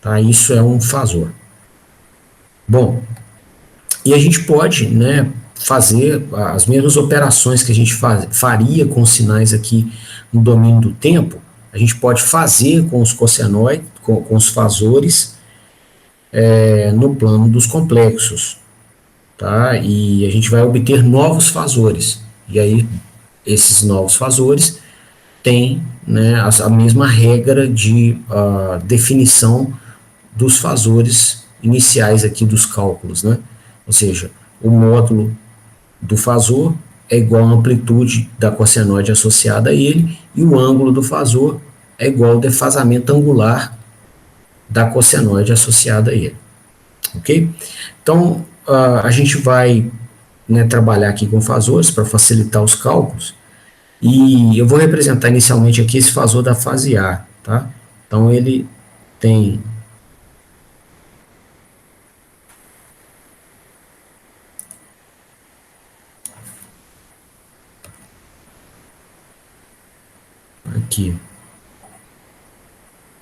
Tá? Isso é um fasor. Bom, e a gente pode, né, fazer as mesmas operações que a gente faria com os sinais aqui no domínio do tempo, a gente pode fazer com os cossenoides, com os fasores, no plano dos complexos, tá? E a gente vai obter novos fasores, e aí esses novos fasores têm, né, a mesma regra de definição dos fasores iniciais aqui dos cálculos, né? Ou seja, o módulo do fasor é igual à amplitude da cossenoide associada a ele, e o ângulo do fasor é igual ao defasamento angular da cossenoide associada a ele. Ok? Então, a gente vai, né, trabalhar aqui com fasores para facilitar os cálculos, e eu vou representar inicialmente aqui esse fasor da fase A, tá? Então, ele tem aqui,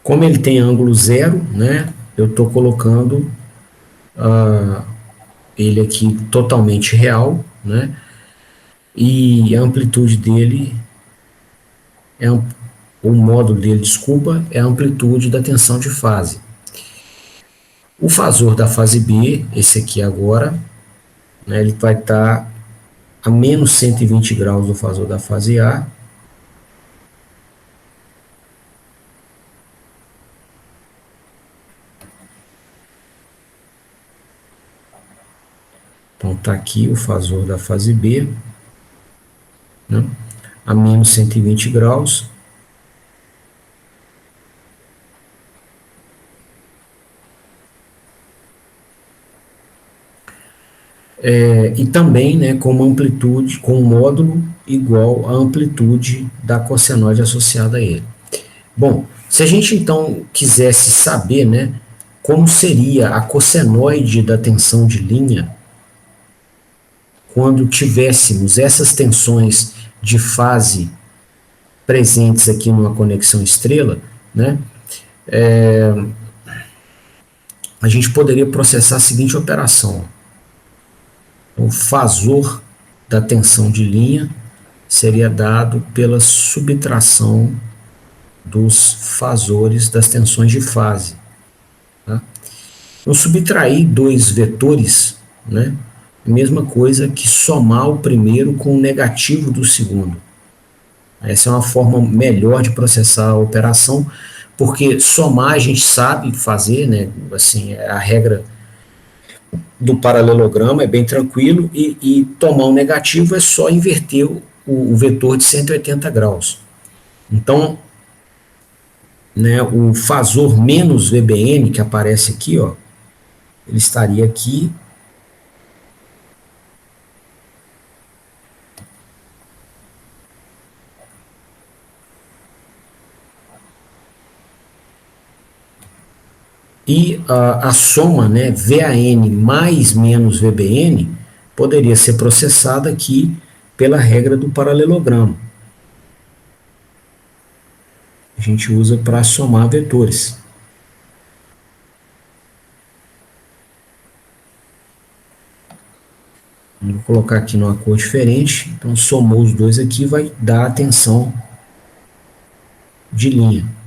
como ele tem ângulo zero, né, eu estou colocando ele aqui totalmente real, né, e a amplitude dele o módulo dele, desculpa, é a amplitude da tensão de fase. O fasor da fase B, esse aqui agora, né, ele vai estar a menos 120 graus do fasor da fase A. Então, está aqui o fasor da fase B, né, a menos 120 graus. E também, né, com uma amplitude, com um módulo igual à amplitude da cossenoide associada a ele. Bom, se a gente então quisesse saber, né, como seria a cossenoide da tensão de linha quando tivéssemos essas tensões de fase presentes aqui numa conexão estrela, né, a gente poderia processar a seguinte operação. O fasor da tensão de linha seria dado pela subtração dos fasores das tensões de fase. Tá? Então, subtrair dois vetores, né, é a mesma coisa que somar o primeiro com o negativo do segundo. Essa é uma forma melhor de processar a operação, porque somar a gente sabe fazer, né, assim, a regra do paralelogramo é bem tranquilo, e tomar um negativo é só inverter o vetor de 180 graus. Então, né, o fasor menos VBN que aparece aqui, ó, ele estaria aqui e a soma, né, VAN mais menos VBN poderia ser processada aqui pela regra do paralelogramo. A gente usa para somar vetores. Vou colocar aqui numa cor diferente. Então, somou os dois aqui, vai dar a tensão de linha.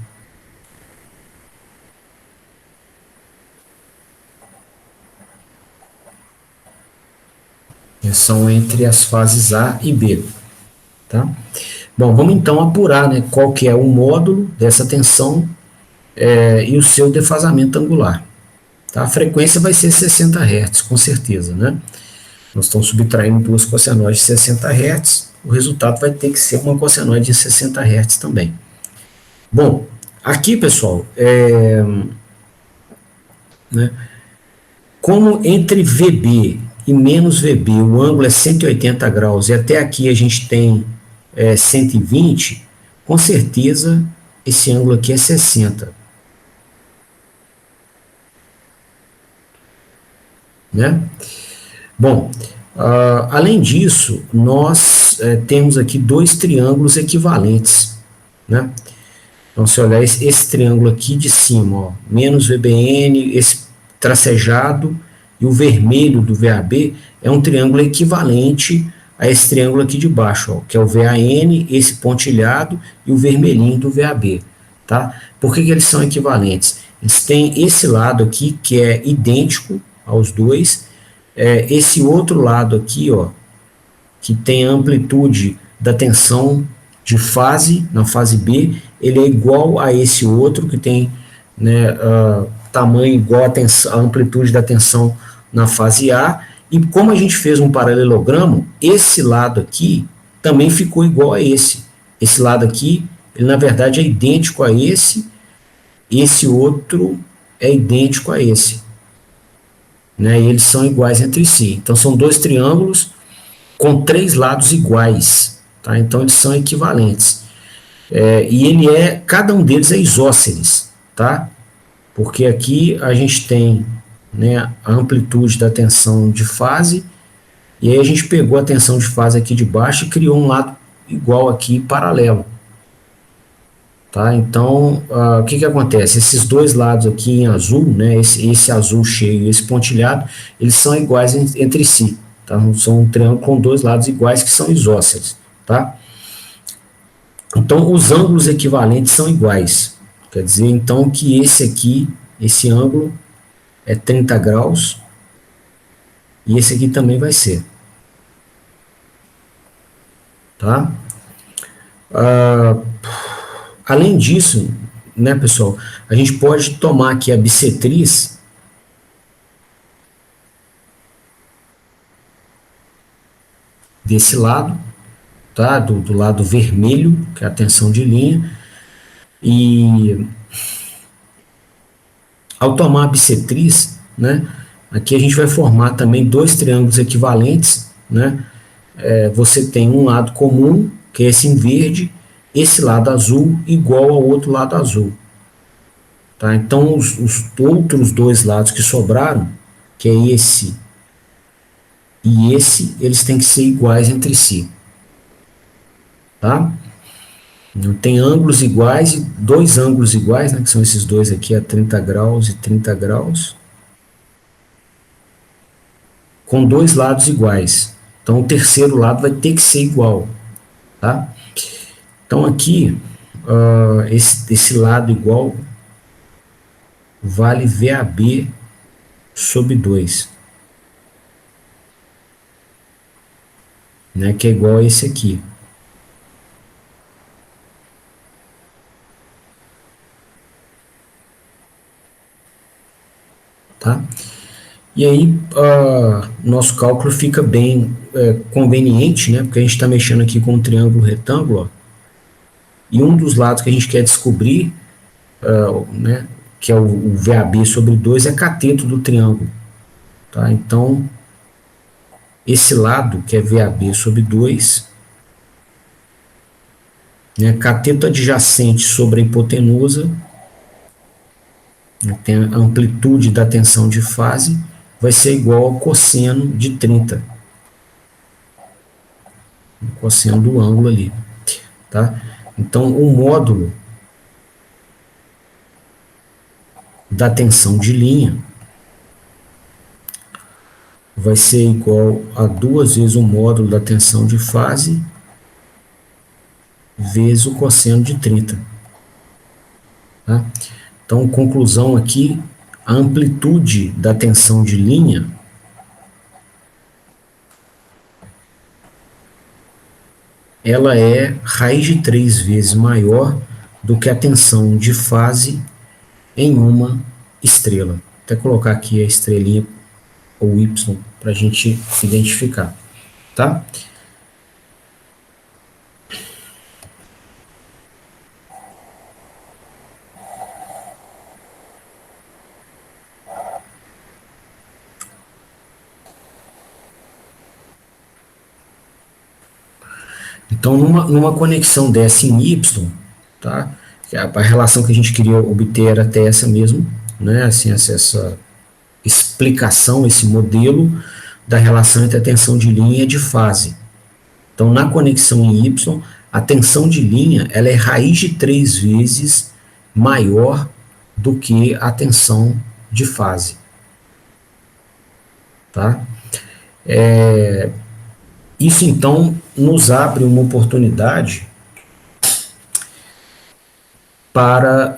São entre as fases A e B. Tá? Bom, vamos então apurar, né, qual que é o módulo dessa tensão e o seu defasamento angular. Tá? A frequência vai ser 60 Hz, com certeza. Né? Nós estamos subtraindo duas cossenoides de 60 Hz, o resultado vai ter que ser uma cossenoide de 60 Hz também. Bom, aqui, pessoal, né, como entre VB e menos VB o ângulo é 180 graus e até aqui a gente tem 120, com certeza esse ângulo aqui é 60. Né? Bom, além disso, nós temos aqui dois triângulos equivalentes. Né? Então, se olhar esse triângulo aqui de cima, ó, menos VBN, esse tracejado, e o vermelho do VAB é um triângulo equivalente a esse triângulo aqui de baixo, ó, que é o VAN, esse pontilhado e o vermelhinho do VAB. Tá? Por que eles são equivalentes? Eles têm esse lado aqui que é idêntico aos dois, esse outro lado aqui, ó, que tem a amplitude da tensão de fase, na fase B, ele é igual a esse outro, que tem, né, tamanho igual a amplitude da tensão na fase A, e como a gente fez um paralelogramo, esse lado aqui também ficou igual a esse. Esse lado aqui, ele na verdade é idêntico a esse outro é idêntico a esse. Né, e eles são iguais entre si. Então, são dois triângulos com três lados iguais. Tá? Então, eles são equivalentes. E cada um deles é isósceles. Tá? Porque aqui a gente tem, né, a amplitude da tensão de fase, e aí a gente pegou a tensão de fase aqui de baixo e criou um lado igual aqui, paralelo. Tá? Então, o que acontece? Esses dois lados aqui em azul, né, esse azul cheio e esse pontilhado, eles são iguais entre si. Tá? São um triângulo com dois lados iguais que são isósceles. Tá? Então, os ângulos equivalentes são iguais. Quer dizer, então, que esse aqui, esse ângulo, é 30 graus, e esse aqui também vai ser. Tá? Além disso, né, pessoal, a gente pode tomar aqui a bissetriz desse lado, tá? Do lado vermelho, que é a tensão de linha, e ao tomar a bissetriz, né, aqui a gente vai formar também dois triângulos equivalentes, né? Você tem um lado comum, que é esse em verde, esse lado azul igual ao outro lado azul. Tá? Então, os outros dois lados que sobraram, que é esse e esse, eles têm que ser iguais entre si. Tá? Então, tem ângulos iguais e dois ângulos iguais, né, que são esses dois aqui, a 30 graus e 30 graus, com dois lados iguais. Então, o terceiro lado vai ter que ser igual. Tá? Então, aqui, esse lado igual vale VAB sobre 2. Né, que é igual a esse aqui. Tá? E aí, nosso cálculo fica bem conveniente, né, porque a gente está mexendo aqui com um triângulo retângulo, ó, e um dos lados que a gente quer descobrir, né, que é o VAB sobre 2, é cateto do triângulo. Tá? Então, esse lado, que é VAB sobre 2, né, cateto adjacente sobre a hipotenusa, né, tem a amplitude da tensão de fase, vai ser igual ao cosseno de 30. O cosseno do ângulo ali. Tá? Então, o módulo da tensão de linha vai ser igual a 2 vezes o módulo da tensão de fase vezes o cosseno de 30. Tá? Então, conclusão aqui, a amplitude da tensão de linha ela é raiz de 3 vezes maior do que a tensão de fase em uma estrela. Vou até colocar aqui a estrelinha ou Y para a gente identificar. Tá? Então, numa conexão dessa em Y, tá? A relação que a gente queria obter era até essa mesmo, né? Assim, essa explicação, esse modelo da relação entre a tensão de linha e de fase. Então, na conexão em Y, a tensão de linha ela é raiz de 3 vezes maior do que a tensão de fase. tá? Isso, então, nos abre uma oportunidade para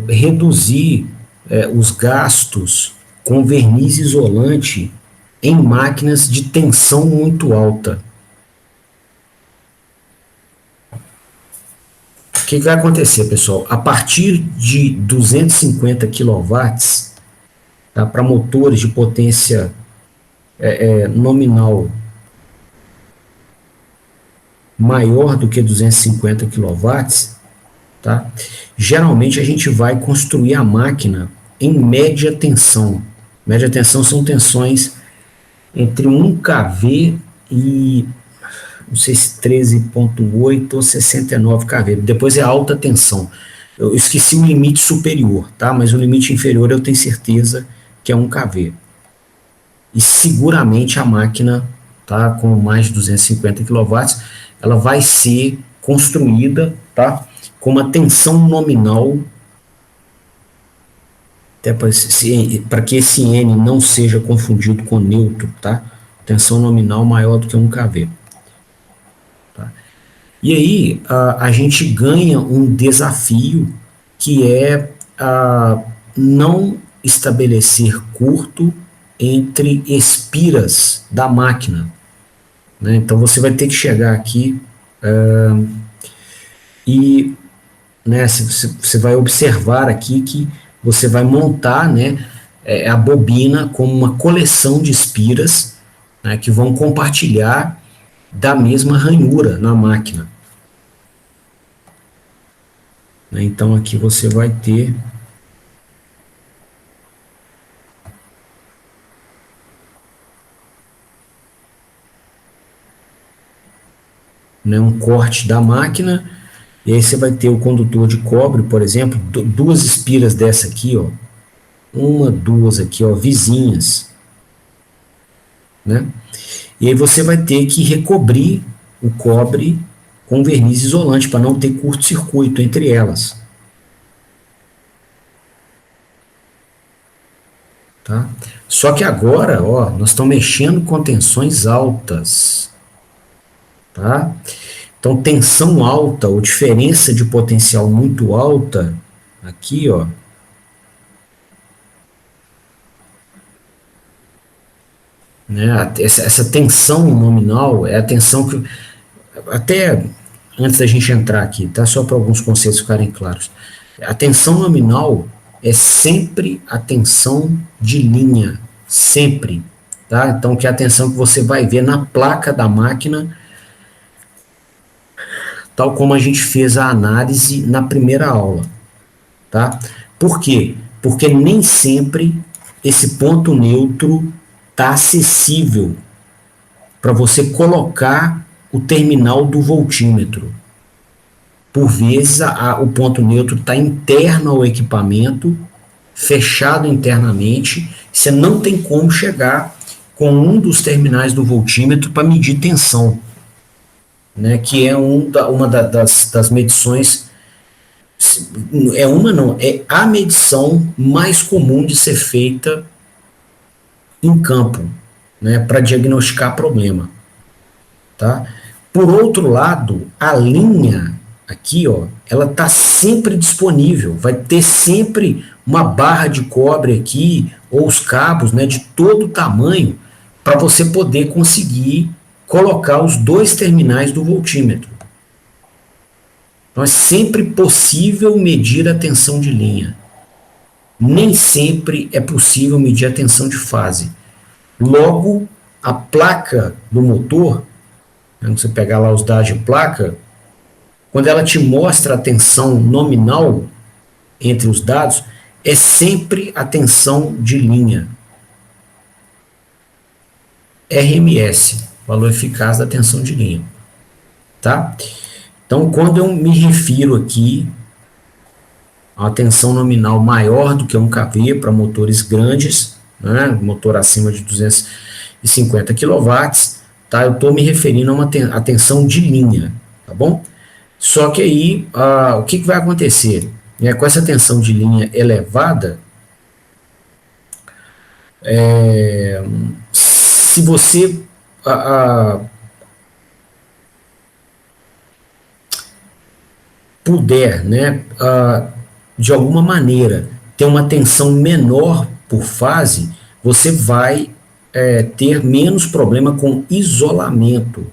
reduzir os gastos com verniz isolante em máquinas de tensão muito alta. O que vai acontecer, pessoal? A partir de 250 quilowatts, tá, para motores de potência nominal maior do que 250 quilowatts, tá? Geralmente a gente vai construir a máquina em média tensão. Média tensão são tensões entre 1 kV e não sei se 13,8 ou 69 kV. Depois é alta tensão. Eu esqueci o limite superior, tá? Mas o limite inferior eu tenho certeza que é 1 kV. E seguramente a máquina, tá, com mais de 250 kW, ela vai ser construída, tá, com uma tensão nominal, até para que esse N não seja confundido com neutro, tá? Tensão nominal maior do que 1 kV. Tá? E aí a gente ganha um desafio que é não estabelecer curto entre espiras da máquina, né? Então você vai ter que chegar aqui e, né, você vai observar aqui que você vai montar, né, a bobina como uma coleção de espiras, né, que vão compartilhar da mesma ranhura na máquina. Né? Então aqui você vai ter né, um corte da máquina, e aí você vai ter o condutor de cobre, por exemplo, duas espiras dessa aqui, ó, uma, duas aqui, ó, vizinhas, né? E aí você vai ter que recobrir o cobre com verniz isolante para não ter curto-circuito entre elas. Tá? Só que agora, ó, nós estamos mexendo com tensões altas. Tá? Então, tensão alta ou diferença de potencial muito alta, aqui, ó, né, essa tensão nominal é a tensão que, até antes da gente entrar aqui, tá? Só para alguns conceitos ficarem claros. A tensão nominal é sempre a tensão de linha, sempre, tá? Então, que é a tensão que você vai ver na placa da máquina, tal como a gente fez a análise na primeira aula, tá? Por quê? Porque nem sempre esse ponto neutro está acessível para você colocar o terminal do voltímetro. Por vezes o ponto neutro está interno ao equipamento, fechado internamente, você não tem como chegar com um dos terminais do voltímetro para medir tensão, né, que é uma das medições, é a medição mais comum de ser feita em campo, né, para diagnosticar problema. Tá? Por outro lado, a linha aqui, ó, ela está sempre disponível, vai ter sempre uma barra de cobre aqui, ou os cabos, né, de todo tamanho, para você poder conseguir colocar os dois terminais do voltímetro. Então é sempre possível medir a tensão de linha. Nem sempre é possível medir a tensão de fase. Logo, a placa do motor, quando você pegar lá os dados de placa, quando ela te mostra a tensão nominal entre os dados, é sempre a tensão de linha. RMS, valor eficaz da tensão de linha. Tá? Então, quando eu me refiro aqui a uma tensão nominal maior do que 1 kV para motores grandes, né, motor acima de 250 kW, tá? Eu estou me referindo a uma tensão de linha, tá bom? Só que aí, o que vai acontecer? Com essa tensão de linha elevada, Se você puder, né, de alguma maneira, ter uma tensão menor por fase, você vai ter menos problema com isolamento.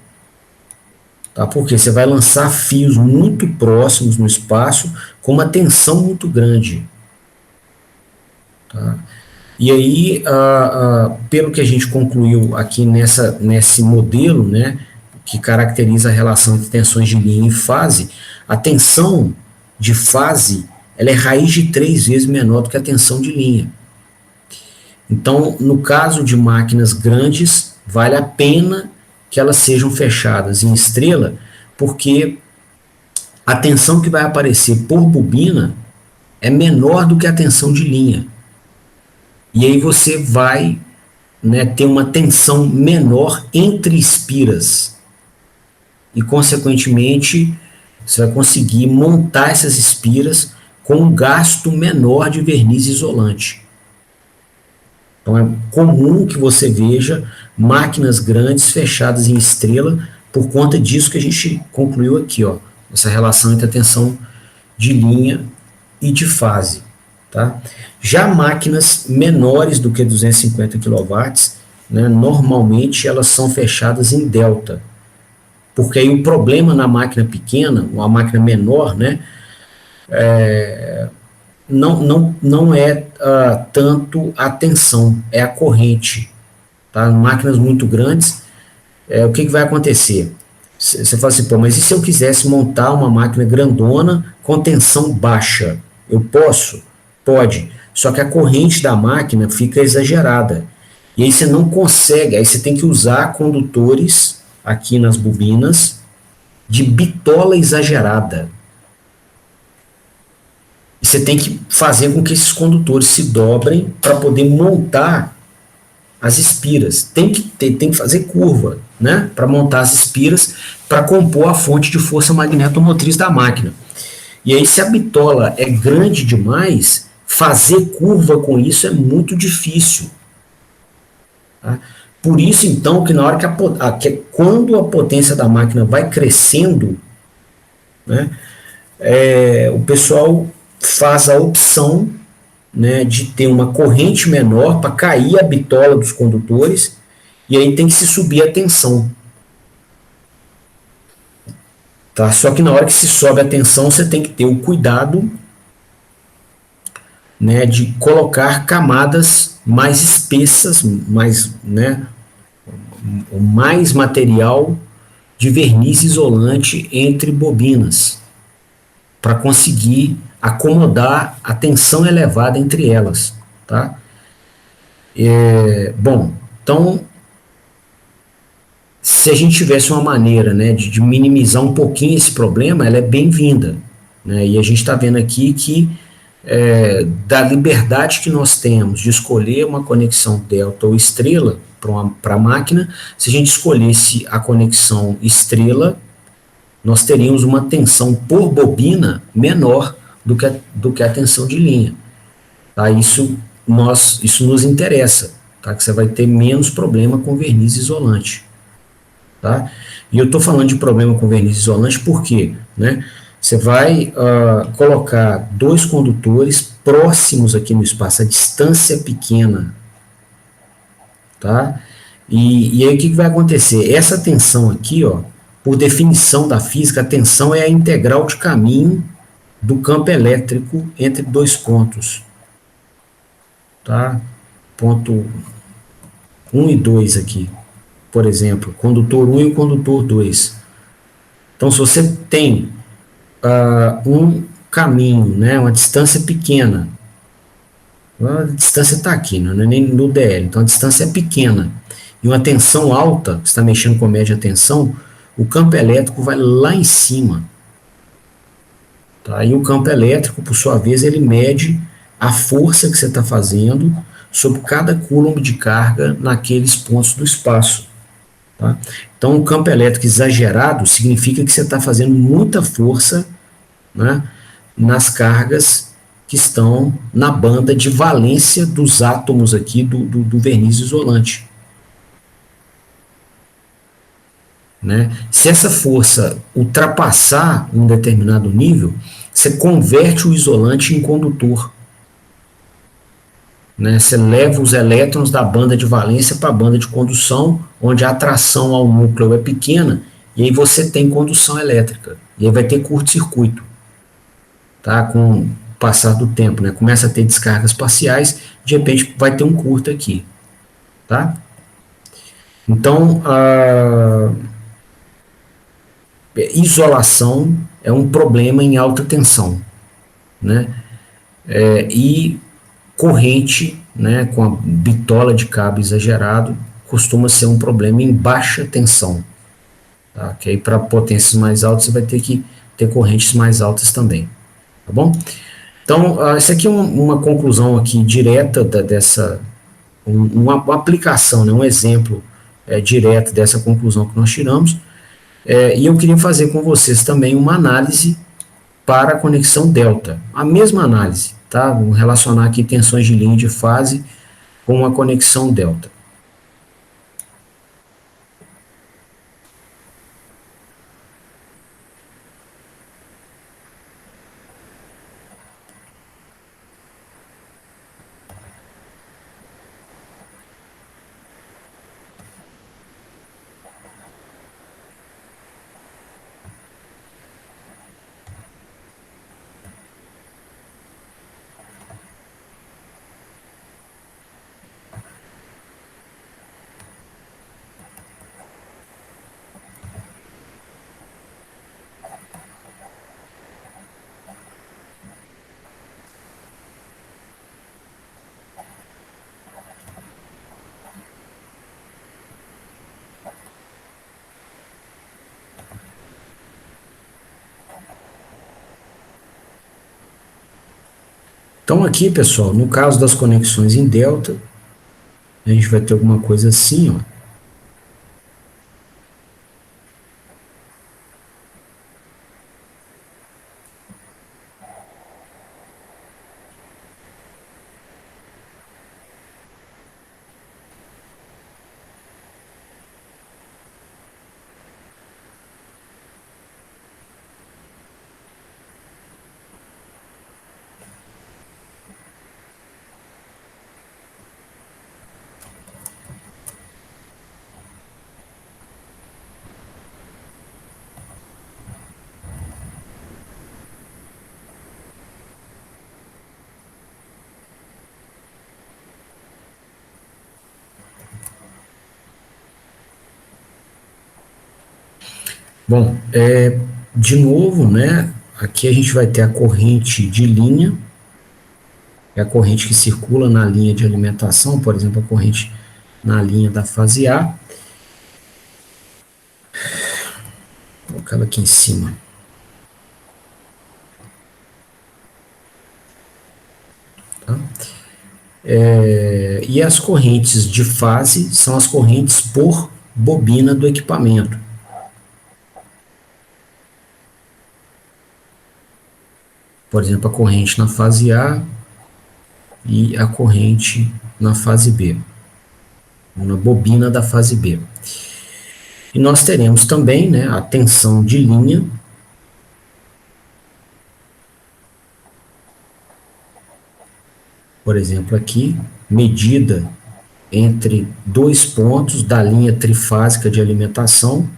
Tá? Porque você vai lançar fios muito próximos no espaço com uma tensão muito grande. Tá? E aí, pelo que a gente concluiu aqui nesse modelo, né, que caracteriza a relação entre tensões de linha e fase, a tensão de fase ela é raiz de 3 vezes menor do que a tensão de linha. Então, no caso de máquinas grandes, vale a pena que elas sejam fechadas em estrela, porque a tensão que vai aparecer por bobina é menor do que a tensão de linha. E aí você vai, né, ter uma tensão menor entre espiras. E, consequentemente, você vai conseguir montar essas espiras com um gasto menor de verniz isolante. Então é comum que você veja máquinas grandes fechadas em estrela por conta disso que a gente concluiu aqui, ó, essa relação entre a tensão de linha e de fase. Tá? Já máquinas menores do que 250 kW, né, normalmente elas são fechadas em delta, porque aí o problema na máquina pequena, uma máquina menor, né, não é tanto a tensão, é a corrente. Tá? Máquinas muito grandes, o que vai acontecer? Você fala assim, pô, mas e se eu quisesse montar uma máquina grandona com tensão baixa? Eu posso? Pode. Só que a corrente da máquina fica exagerada. E aí você não consegue, aí você tem que usar condutores aqui nas bobinas de bitola exagerada. E você tem que fazer com que esses condutores se dobrem para poder montar as espiras. Tem que fazer curva, né, para montar as espiras para compor a fonte de força magnetomotriz da máquina. E aí, se a bitola é grande demais, fazer curva com isso é muito difícil. Tá? Por isso, então, que na hora quando a potência da máquina vai crescendo, né, o pessoal faz a opção, né, de ter uma corrente menor para cair a bitola dos condutores, e aí tem que se subir a tensão. Tá? Só que na hora que se sobe a tensão, você tem que ter o cuidado, né, de colocar camadas mais espessas, mais material de verniz isolante entre bobinas, para conseguir acomodar a tensão elevada entre elas. Tá? Bom, então, se a gente tivesse uma maneira, né, de minimizar um pouquinho esse problema, ela é bem-vinda. Né? E a gente está vendo aqui que da liberdade que nós temos de escolher uma conexão delta ou estrela para a máquina, se a gente escolhesse a conexão estrela, nós teríamos uma tensão por bobina menor do que a tensão de linha. Tá? Isso nos interessa, tá? Que você vai ter menos problema com verniz isolante. Tá? E eu estou falando de problema com verniz isolante porque, né, você vai colocar dois condutores próximos aqui no espaço, a distância pequena. Tá? E aí o que vai acontecer? Essa tensão aqui, ó, por definição da física, a tensão é a integral de caminho do campo elétrico entre dois pontos. Tá? Ponto 1 e 2 aqui, por exemplo, condutor 1 e o condutor 2. Então, se você tem um caminho, né, uma distância pequena, a distância está aqui, não é nem no DL, então a distância é pequena, e uma tensão alta, você está mexendo com média tensão, o campo elétrico vai lá em cima. Tá? E o campo elétrico, por sua vez, ele mede a força que você está fazendo sobre cada coulomb de carga naqueles pontos do espaço. Tá? Então, o campo elétrico exagerado significa que você está fazendo muita força, né, nas cargas que estão na banda de valência dos átomos aqui do verniz isolante. Né? Se essa força ultrapassar um determinado nível, você converte o isolante em condutor. Né? Você leva os elétrons da banda de valência para a banda de condução, onde a atração ao núcleo é pequena, e aí você tem condução elétrica. E aí vai ter curto-circuito. Tá? Com o passar do tempo, né? Começa a ter descargas parciais, de repente vai ter um curto aqui. Tá? Então, a isolação é um problema em alta tensão. Né? E corrente, né, com a bitola de cabo exagerado, costuma ser um problema em baixa tensão. Tá? Que aí para potências mais altas você vai ter que ter correntes mais altas também. Tá bom? Então, essa aqui é uma conclusão aqui direta dessa, uma aplicação, né, um exemplo direto dessa conclusão que nós tiramos. E eu queria fazer com vocês também uma análise para a conexão delta. A mesma análise, tá? Vamos relacionar aqui tensões de linha de fase com a conexão delta. Então aqui, pessoal, no caso das conexões em delta, a gente vai ter alguma coisa assim, ó. Bom, de novo, né, aqui a gente vai ter a corrente de linha, é a corrente que circula na linha de alimentação, por exemplo, a corrente na linha da fase A. Vou colocar ela aqui em cima. Tá? E as correntes de fase são as correntes por bobina do equipamento. Por exemplo, a corrente na fase A e a corrente na fase B, na bobina da fase B. E nós teremos também, né, a tensão de linha, por exemplo aqui, medida entre dois pontos da linha trifásica de alimentação,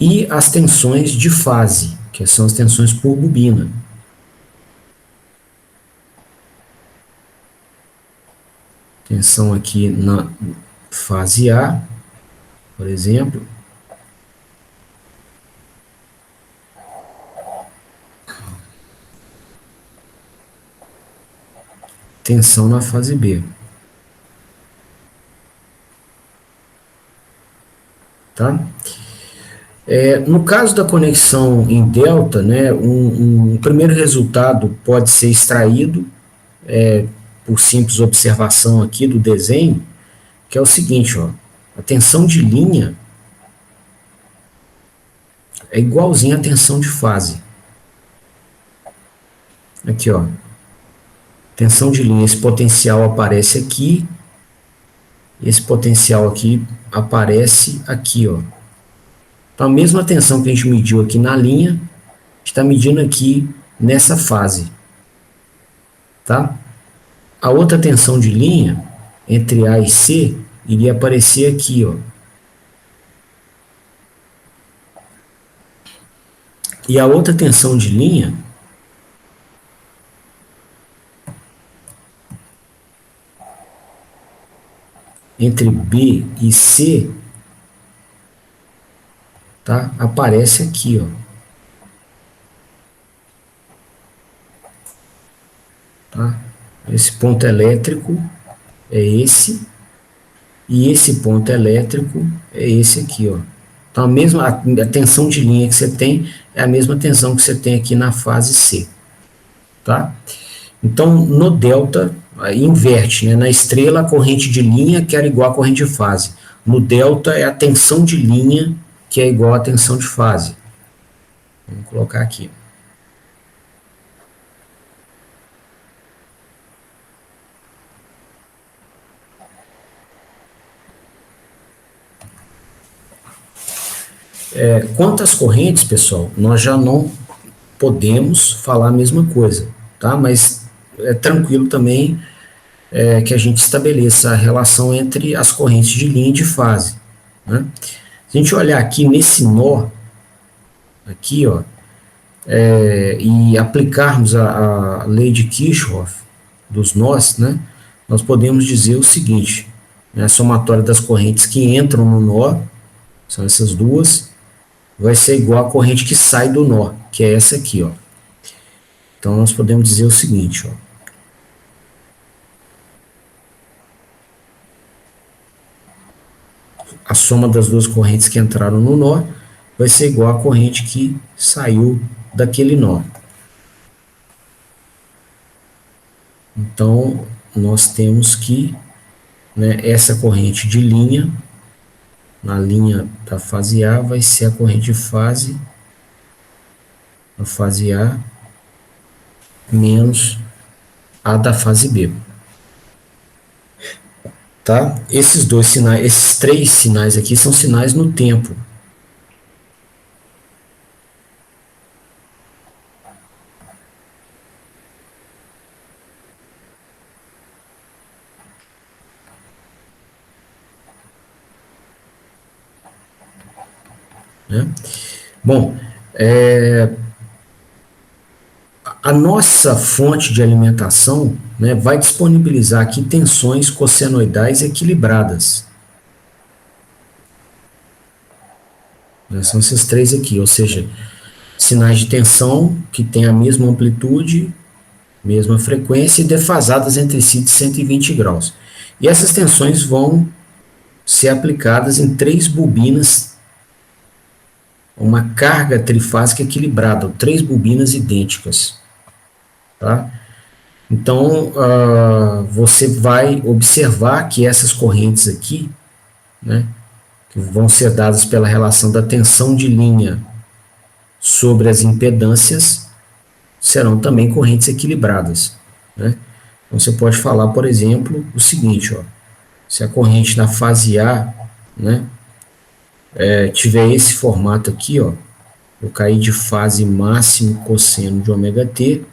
e as tensões de fase, que são as tensões por bobina. Tensão aqui na fase A, por exemplo. Tensão na fase B. Tá? No caso da conexão em delta, né, um primeiro resultado pode ser extraído por simples observação aqui do desenho, que é o seguinte, ó, a tensão de linha é igualzinho a tensão de fase. Aqui, ó. Tensão de linha, esse potencial aparece aqui, esse potencial aqui aparece aqui, ó. Então, a mesma tensão que a gente mediu aqui na linha, a gente está medindo aqui nessa fase, tá? A outra tensão de linha, entre A e C, iria aparecer aqui, ó. E a outra tensão de linha entre B e C, tá? Aparece aqui, ó. Tá? Esse ponto elétrico é esse, e esse ponto elétrico é esse aqui, ó. Então, a tensão de linha que você tem é a mesma tensão que você tem aqui na fase C, tá? Então, no delta, inverte, né? Na estrela, a corrente de linha que era igual à corrente de fase. No delta, é a tensão de linha que é igual à tensão de fase. Vamos colocar aqui. Quanto às correntes, pessoal, nós já não podemos falar a mesma coisa, tá? Mas é tranquilo também que a gente estabeleça a relação entre as correntes de linha e de fase, né? Se a gente olhar aqui nesse nó, aqui, ó, e aplicarmos a lei de Kirchhoff dos nós, né? Nós podemos dizer o seguinte, né? A somatória das correntes que entram no nó, são essas duas, vai ser igual à corrente que sai do nó, que é essa aqui, ó. Então, nós podemos dizer o seguinte, ó. A soma das duas correntes que entraram no nó vai ser igual à corrente que saiu daquele nó. Então, nós temos que, né, essa corrente de linha, na linha da fase A, vai ser a corrente de fase, a fase A, menos a da fase B. Tá? Esses dois sinais, esses três sinais aqui são sinais no tempo. Né? Bom, a nossa fonte de alimentação, né, vai disponibilizar aqui tensões cossenoidais equilibradas. São esses três aqui, ou seja, sinais de tensão que têm a mesma amplitude, mesma frequência e defasadas entre si de 120 graus. E essas tensões vão ser aplicadas em três bobinas, uma carga trifásica equilibrada, três bobinas idênticas. Tá? Então, você vai observar que essas correntes aqui, né, que vão ser dadas pela relação da tensão de linha sobre as impedâncias, serão também correntes equilibradas. Né? Então, você pode falar, por exemplo, o seguinte, ó, se a corrente na fase A, né, tiver esse formato aqui, ó, eu caí de fase máximo cosseno de ômega t,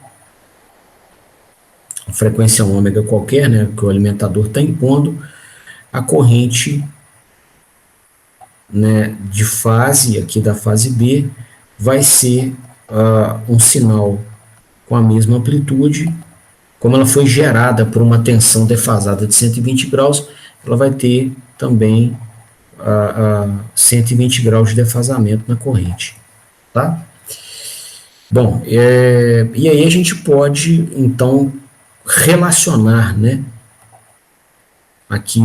a frequência ômega qualquer, né, que o alimentador está impondo, a corrente, né, de fase, aqui da fase B, vai ser um sinal com a mesma amplitude, como ela foi gerada por uma tensão defasada de 120 graus, ela vai ter também 120 graus de defasamento na corrente, tá? Bom, e aí a gente pode, então, relacionar, né, aqui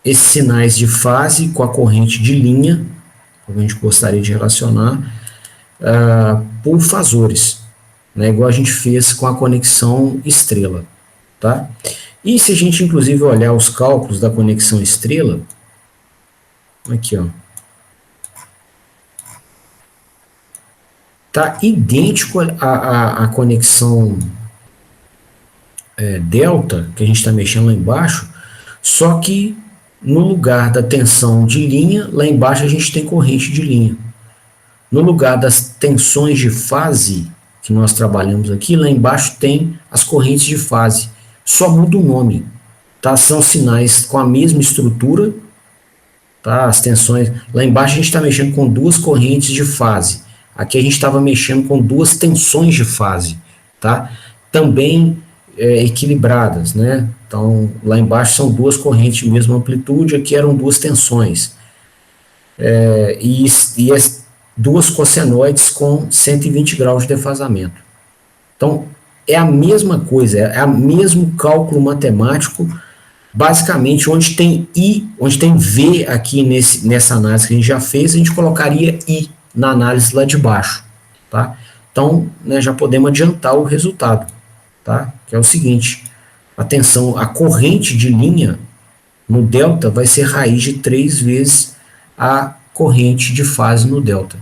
esses sinais de fase com a corrente de linha, como a gente gostaria de relacionar, por fasores, né, igual a gente fez com a conexão estrela, tá? E se a gente, inclusive, olhar os cálculos da conexão estrela, aqui, ó, Está idêntico à conexão delta, que a gente está mexendo lá embaixo, só que no lugar da tensão de linha, lá embaixo a gente tem corrente de linha. No lugar das tensões de fase, que nós trabalhamos aqui, lá embaixo tem as correntes de fase. Só muda o nome. Tá? São sinais com a mesma estrutura. Tá? As tensões. Lá embaixo a gente está mexendo com duas correntes de fase. Aqui a gente estava mexendo com duas tensões de fase. Tá? Também equilibradas. Né? Então, lá embaixo são duas correntes de mesma amplitude, aqui eram duas tensões. E as duas cossenoides com 120 graus de defasamento. Então, é a mesma coisa, é o mesmo cálculo matemático, basicamente, onde tem I, onde tem V aqui nessa análise que a gente já fez, a gente colocaria I na análise lá de baixo, tá? Então, né, já podemos adiantar o resultado, tá? Que é o seguinte, atenção, a corrente de linha no delta vai ser raiz de 3 vezes a corrente de fase no delta,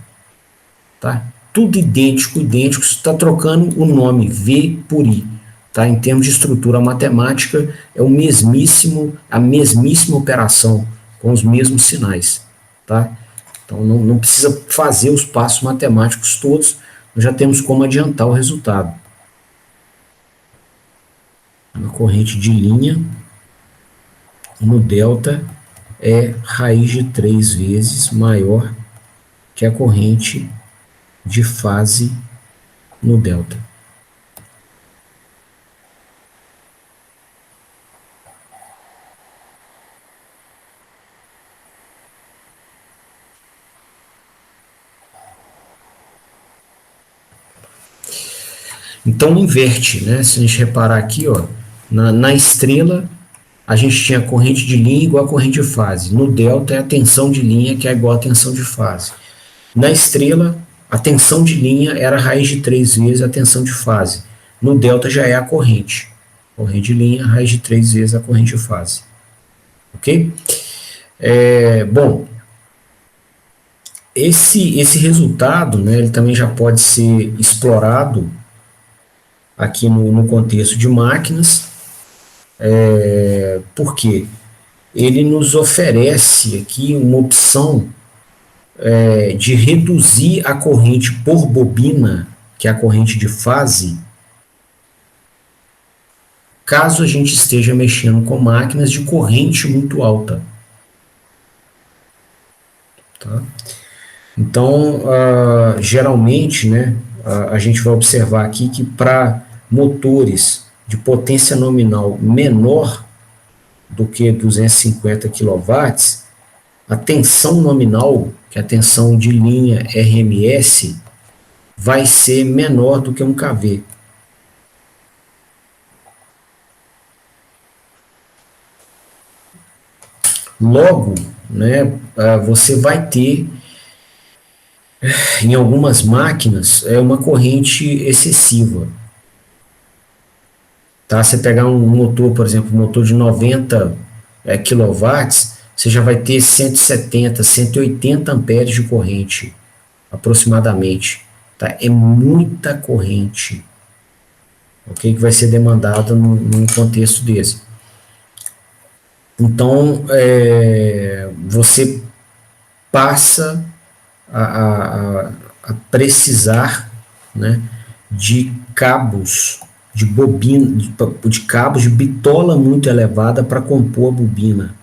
tá? Tudo idêntico, está trocando o nome V por I, tá? Em termos de estrutura matemática, é a mesmíssima operação, com os mesmos sinais, tá? Então, não precisa fazer os passos matemáticos todos, nós já temos como adiantar o resultado. A corrente de linha no delta é raiz de 3 vezes maior que a corrente de fase no delta. Então inverte, né? Se a gente reparar aqui, ó, na estrela a gente tinha corrente de linha igual a corrente de fase. No delta é a tensão de linha que é igual a tensão de fase. Na estrela, a tensão de linha era a raiz de 3 vezes a tensão de fase. No delta já é a corrente. Corrente de linha, raiz de 3 vezes a corrente de fase. Ok? Bom, esse resultado, né, ele também já pode ser explorado aqui no contexto de máquinas, porque ele nos oferece aqui uma opção de reduzir a corrente por bobina, que é a corrente de fase, caso a gente esteja mexendo com máquinas de corrente muito alta. Tá? Então, geralmente, né, a gente vai observar aqui que para motores de potência nominal menor do que 250 kW, a tensão nominal, que é a tensão de linha RMS, vai ser menor do que um kV. Logo, né, você vai ter, em algumas máquinas, uma corrente excessiva. Tá? Você pegar um motor, por exemplo, um motor de 90 kW, você já vai ter 170, 180 amperes de corrente, aproximadamente. Tá? É muita corrente, okay? Que vai ser demandada num contexto desse. Então, você passa a precisar, né, de cabos, de bobina, de cabos de bitola muito elevada para compor a bobina,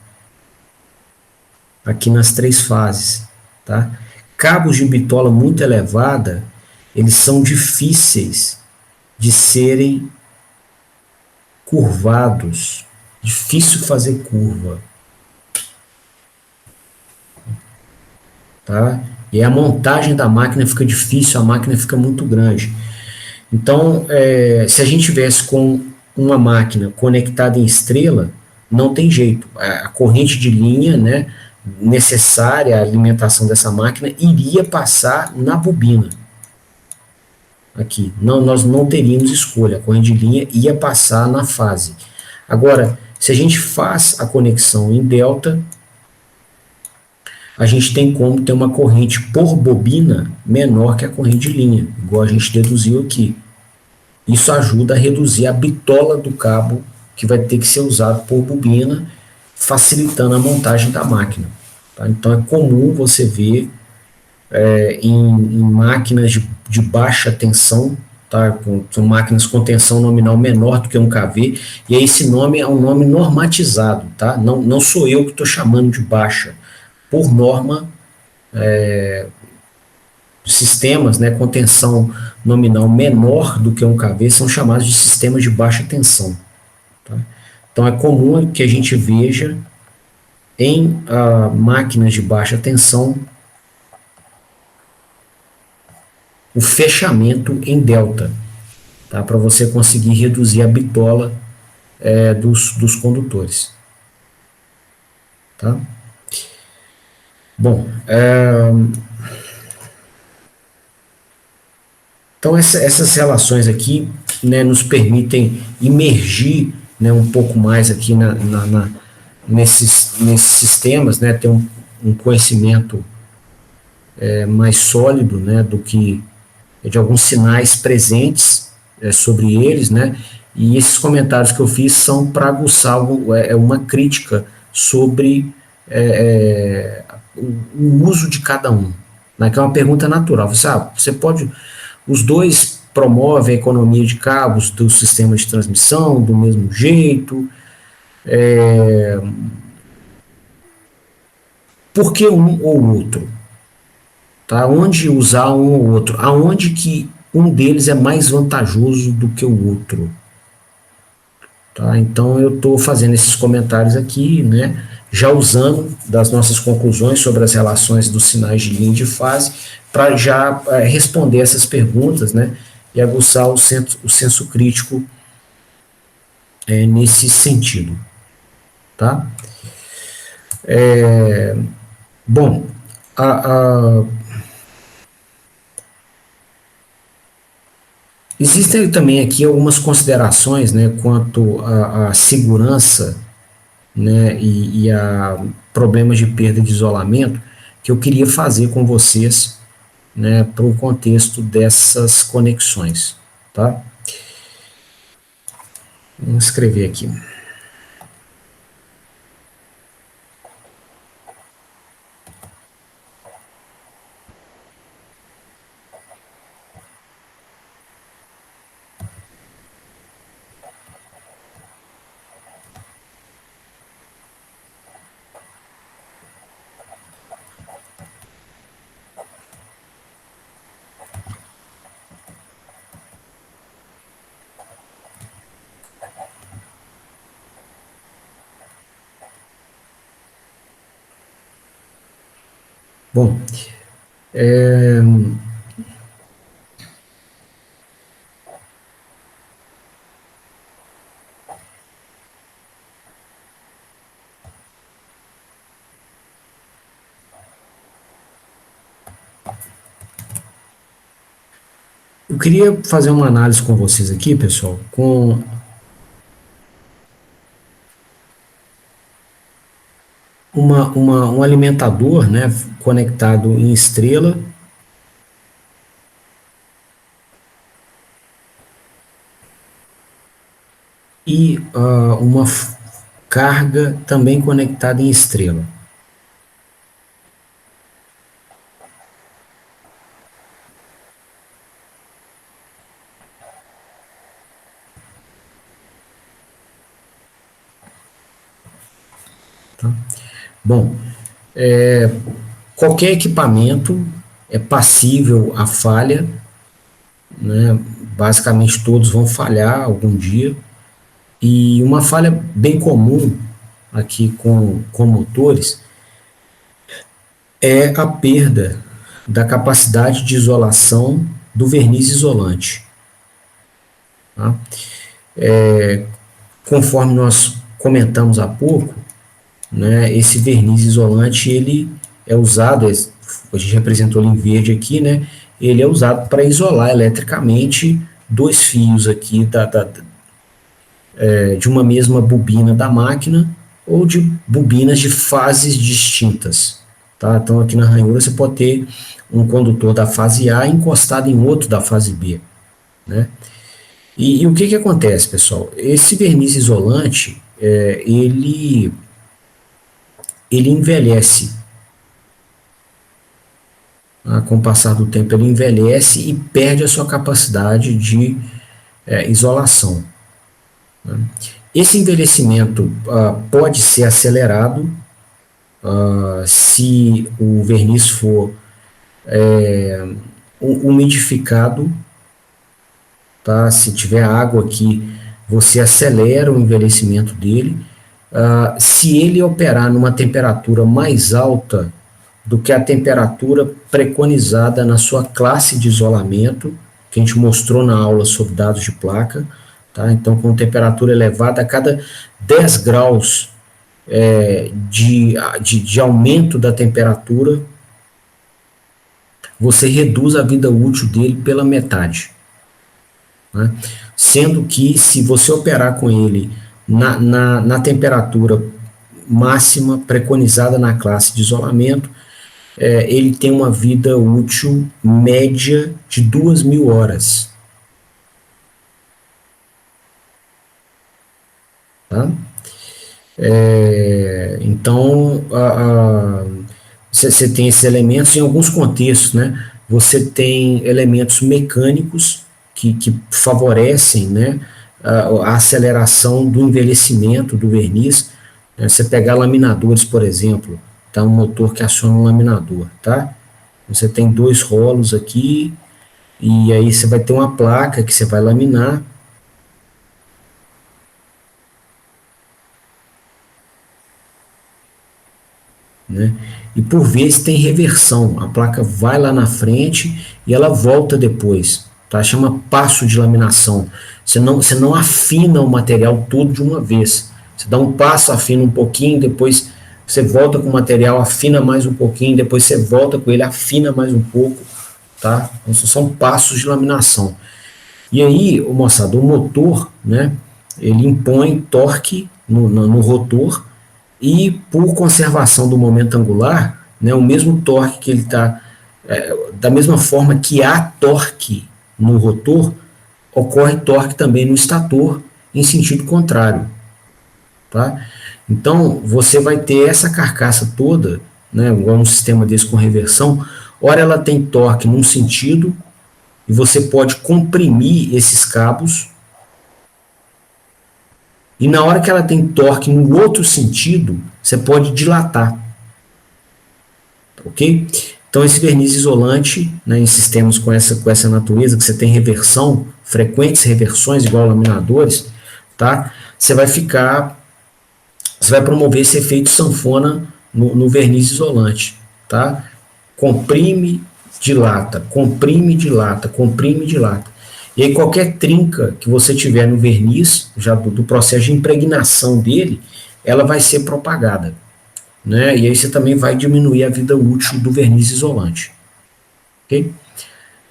aqui nas 3 fases. Tá? Cabos de bitola muito elevada, eles são difíceis de serem curvados, difícil fazer curva. Tá? E a montagem da máquina fica difícil, a máquina fica muito grande. Então, se a gente tivesse com uma máquina conectada em estrela, não tem jeito. A corrente de linha, né, necessária à alimentação dessa máquina iria passar na bobina. Aqui. Não, nós não teríamos escolha. A corrente de linha ia passar na fase. Agora, se a gente faz a conexão em delta, a gente tem como ter uma corrente por bobina menor que a corrente de linha, igual a gente deduziu aqui. Isso ajuda a reduzir a bitola do cabo que vai ter que ser usado por bobina, facilitando a montagem da máquina. Tá? Então é comum você ver em máquinas de baixa tensão, tá? São máquinas com tensão nominal menor do que um kV, e aí esse nome é um nome normatizado, tá? Não sou eu que estou chamando de baixa. Por norma, sistemas, né, com tensão nominal menor do que um kV são chamados de sistemas de baixa tensão. Tá? Então é comum que a gente veja em máquinas de baixa tensão o fechamento em delta, tá? Para você conseguir reduzir a bitola dos condutores. Tá? Bom, então essas relações aqui, né, nos permitem imergir, né, um pouco mais aqui nesses sistemas, né, ter um conhecimento mais sólido, né, do que de alguns sinais presentes sobre eles, né, e esses comentários que eu fiz são para aguçar uma crítica sobre o uso de cada um, né, que é uma pergunta natural. Você pode, os dois promovem a economia de cabos do sistema de transmissão do mesmo jeito, por que um ou outro? Tá? Onde usar um ou outro? Aonde que um deles é mais vantajoso do que o outro? Tá? Então eu estou fazendo esses comentários aqui, né, já usando das nossas conclusões sobre as relações dos sinais de linha de fase, para já responder essas perguntas, né, e aguçar o senso crítico nesse sentido. Tá? Bom, existem também aqui algumas considerações, né, quanto à segurança, né, e a problemas de perda de isolamento que eu queria fazer com vocês, né, para o contexto dessas conexões. Tá? Vamos escrever aqui. Bom, eu queria fazer uma análise com vocês aqui, pessoal, com um alimentador, né, conectado em estrela e uma carga também conectada em estrela. Tá? Bom, qualquer equipamento é passível a falha, né? Basicamente todos vão falhar algum dia, e uma falha bem comum aqui com motores é a perda da capacidade de isolação do verniz isolante. Tá? Conforme nós comentamos há pouco, né, esse verniz isolante ele é usado, a gente representou ele em verde aqui, né, ele é usado para isolar eletricamente dois fios aqui de uma mesma bobina da máquina ou de bobinas de fases distintas. tá? Então, aqui na ranhura você pode ter um condutor da fase A encostado em outro da fase B, né? E o que acontece, pessoal? Esse verniz isolante, ele envelhece, tá? Com o passar do tempo ele envelhece e perde a sua capacidade de isolação, né? Esse envelhecimento pode ser acelerado se o verniz for umidificado, tá? Se tiver água aqui, você acelera o envelhecimento dele. Se ele operar numa temperatura mais alta do que a temperatura preconizada na sua classe de isolamento, que a gente mostrou na aula sobre dados de placa, tá? Então, com temperatura elevada, a cada 10 graus de aumento da temperatura, você reduz a vida útil dele pela metade, né? Sendo que, se você operar com ele na temperatura máxima preconizada na classe de isolamento, ele tem uma vida útil média de 2.000 horas. Tá? Então, você tem esses elementos em alguns contextos, né? Você tem elementos mecânicos que favorecem, né, a aceleração do envelhecimento do verniz. Você pegar laminadores, por exemplo, tá? Um motor que aciona um laminador, tá? Você tem 2 rolos aqui, e aí você vai ter uma placa que você vai laminar. Né? E por vezes tem reversão, a placa vai lá na frente e ela volta depois, tá? Chama passo de laminação. Você não afina o material todo de uma vez, você dá um passo, afina um pouquinho, depois você volta com o material, afina mais um pouquinho, depois você volta com ele, afina mais um pouco, tá? Então são passos de laminação. E aí, moçada, o motor, né, ele impõe torque no rotor, e por conservação do momento angular, né, o mesmo torque que ele está, da mesma forma que há torque no rotor, ocorre torque também no estator em sentido contrário, tá? Então você vai ter essa carcaça toda, né, igual um sistema desse com reversão, ora ela tem torque num sentido e você pode comprimir esses cabos, e na hora que ela tem torque no outro sentido, você pode dilatar. Ok? Então, esse verniz isolante, né, em sistemas com essa natureza, que você tem reversão, frequentes reversões, igual laminadores, tá? Você vai promover esse efeito sanfona no verniz isolante, tá? Comprime, dilata, comprime, dilata, comprime, dilata. E aí qualquer trinca que você tiver no verniz, já do processo de impregnação dele, ela vai ser propagada, né? E aí você também vai diminuir a vida útil do verniz isolante. Ok?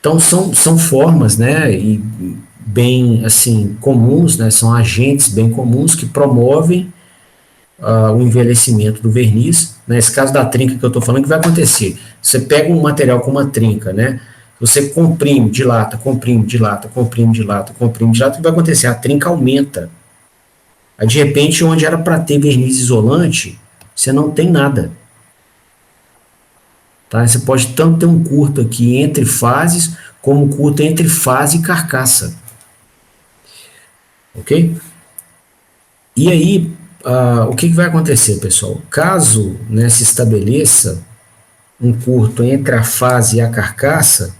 Então são formas, né, e bem assim comuns, né, são agentes bem comuns que promovem o envelhecimento do verniz. Nesse caso da trinca que eu estou falando, o que vai acontecer? Você pega um material com uma trinca, né? Você comprime, dilata, comprime, dilata, comprime, dilata, comprime, dilata, o que vai acontecer? A trinca aumenta. Aí, de repente, onde era para ter verniz isolante, você não tem nada. Tá? Você pode tanto ter um curto aqui entre fases, como um curto entre fase e carcaça. Ok? E aí, o que vai acontecer, pessoal? Caso, né, se estabeleça um curto entre a fase e a carcaça,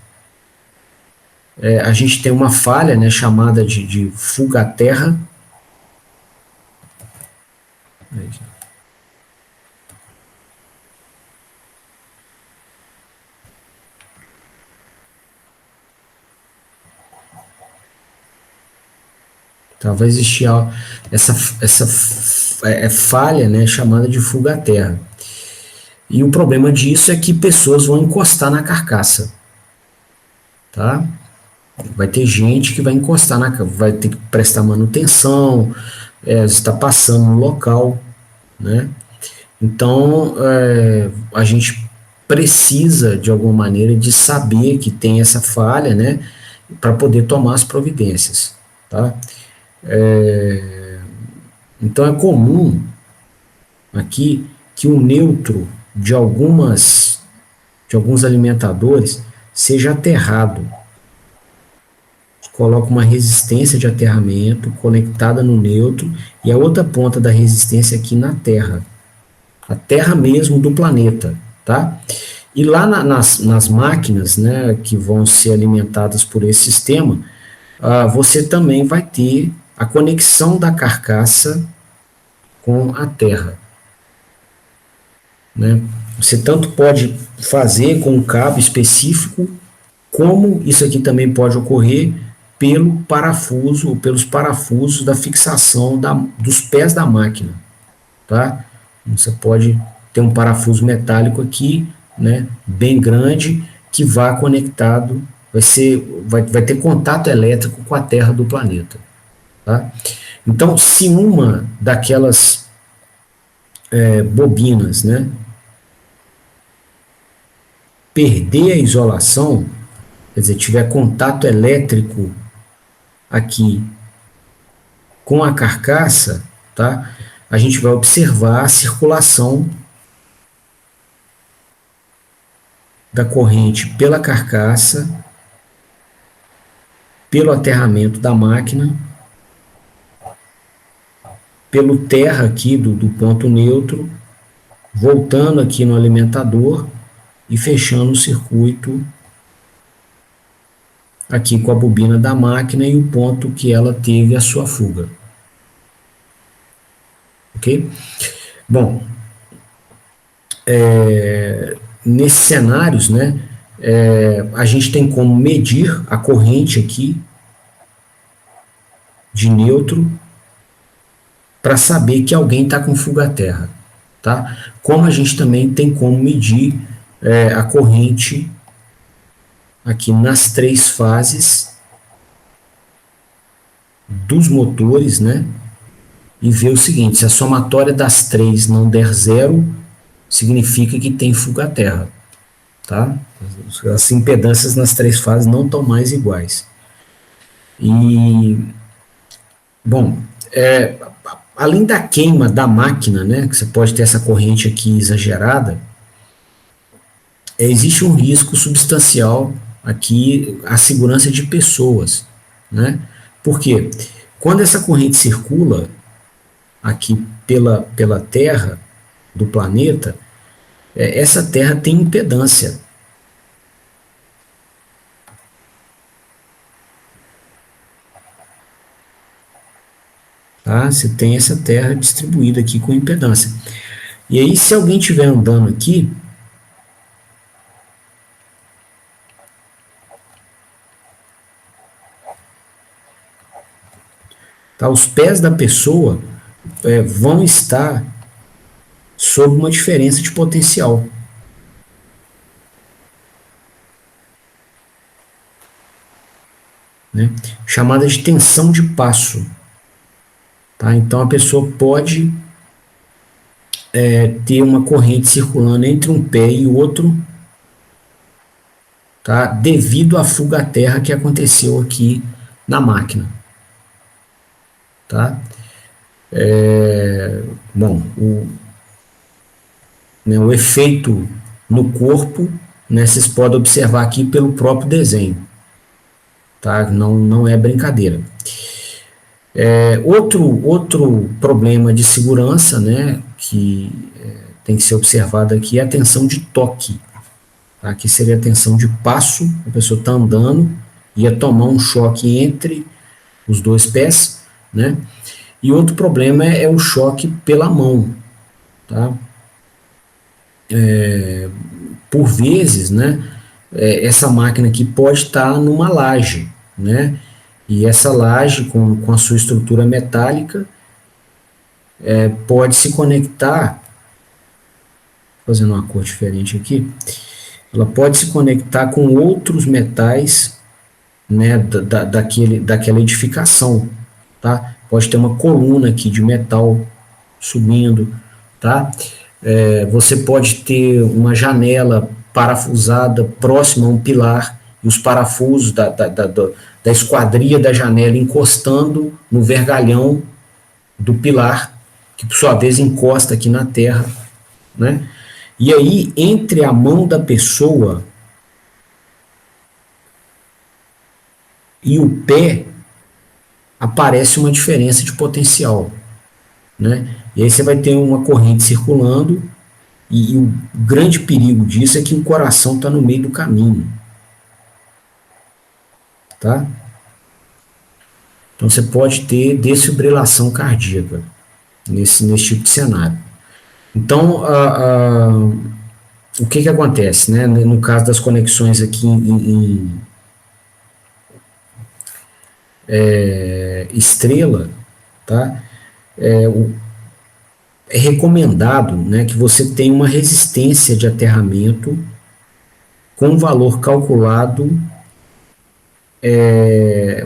a gente tem uma falha, né, chamada de fuga à terra. Tá, vai existir essa falha, né, chamada de fuga à terra. E o problema disso é que pessoas vão encostar na carcaça. Tá? Vai ter gente que vai encostar vai ter que prestar manutenção, está passando no local, né? Então a gente precisa, de alguma maneira, de saber que tem essa falha, né, para poder tomar as providências, tá? Então é comum aqui que o neutro de alguns alimentadores seja aterrado. Coloca uma resistência de aterramento conectada no neutro e a outra ponta da resistência aqui na Terra. A Terra mesmo do planeta, tá? E lá nas máquinas, né, que vão ser alimentadas por esse sistema, você também vai ter a conexão da carcaça com a Terra, né? Você tanto pode fazer com um cabo específico, como isso aqui também pode ocorrer pelo parafuso, ou pelos parafusos da fixação dos pés da máquina, tá? Você pode ter um parafuso metálico aqui, né, bem grande, que vá conectado, vai ter contato elétrico com a Terra do planeta, tá? Então, se uma daquelas bobinas, né, perder a isolação, quer dizer, tiver contato elétrico aqui com a carcaça, tá? A gente vai observar a circulação da corrente pela carcaça, pelo aterramento da máquina, pelo terra aqui do ponto neutro, voltando aqui no alimentador e fechando o circuito aqui com a bobina da máquina e o ponto que ela teve a sua fuga. Ok? Bom, nesses cenários, né, a gente tem como medir a corrente aqui de neutro para saber que alguém está com fuga à terra, tá? Como a gente também tem como medir a corrente aqui nas 3 fases dos motores, né? E ver o seguinte: se a somatória das 3 não der 0, significa que tem fuga à terra, tá? As impedâncias nas 3 fases não estão mais iguais. E, bom, além da queima da máquina, né, que você pode ter essa corrente aqui exagerada, existe um risco substancial aqui à segurança de pessoas, né? Por quê? Quando essa corrente circula aqui pela Terra do planeta, essa Terra tem impedância. Tá? Você tem essa Terra distribuída aqui com impedância. E aí, se alguém estiver andando aqui, tá? Os pés da pessoa vão estar sob uma diferença de potencial. Né? Chamada de tensão de passo. Tá? Então a pessoa pode ter uma corrente circulando entre um pé e o outro, tá? Devido à fuga à terra que aconteceu aqui na máquina. Tá? Bom, o efeito no corpo, né, vocês podem observar aqui pelo próprio desenho. Tá? Não é brincadeira. Outro problema de segurança, né, que tem que ser observado aqui é a tensão de toque. Tá? Aqui seria a tensão de passo, a pessoa está andando, ia tomar um choque entre os 2 pés, né? E outro problema é o choque pela mão. Tá? Por vezes, né, essa máquina aqui pode estar numa laje, né? E essa laje, com a sua estrutura metálica, pode se conectar, fazendo uma cor diferente aqui, ela pode se conectar com outros metais, né, daquela edificação, tá? Pode ter uma coluna aqui de metal subindo, tá? Você pode ter uma janela parafusada próxima a um pilar, e os parafusos da esquadria da janela encostando no vergalhão do pilar, que por sua vez encosta aqui na terra, né? E aí, entre a mão da pessoa e o pé, aparece uma diferença de potencial, né? E aí você vai ter uma corrente circulando, e o grande perigo disso é que o coração está no meio do caminho, tá? Então você pode ter desfibrilação cardíaca nesse tipo de cenário. Então, o que acontece, né? No caso das conexões aqui em estrela, tá? É recomendado, né, que você tenha uma resistência de aterramento com valor calculado,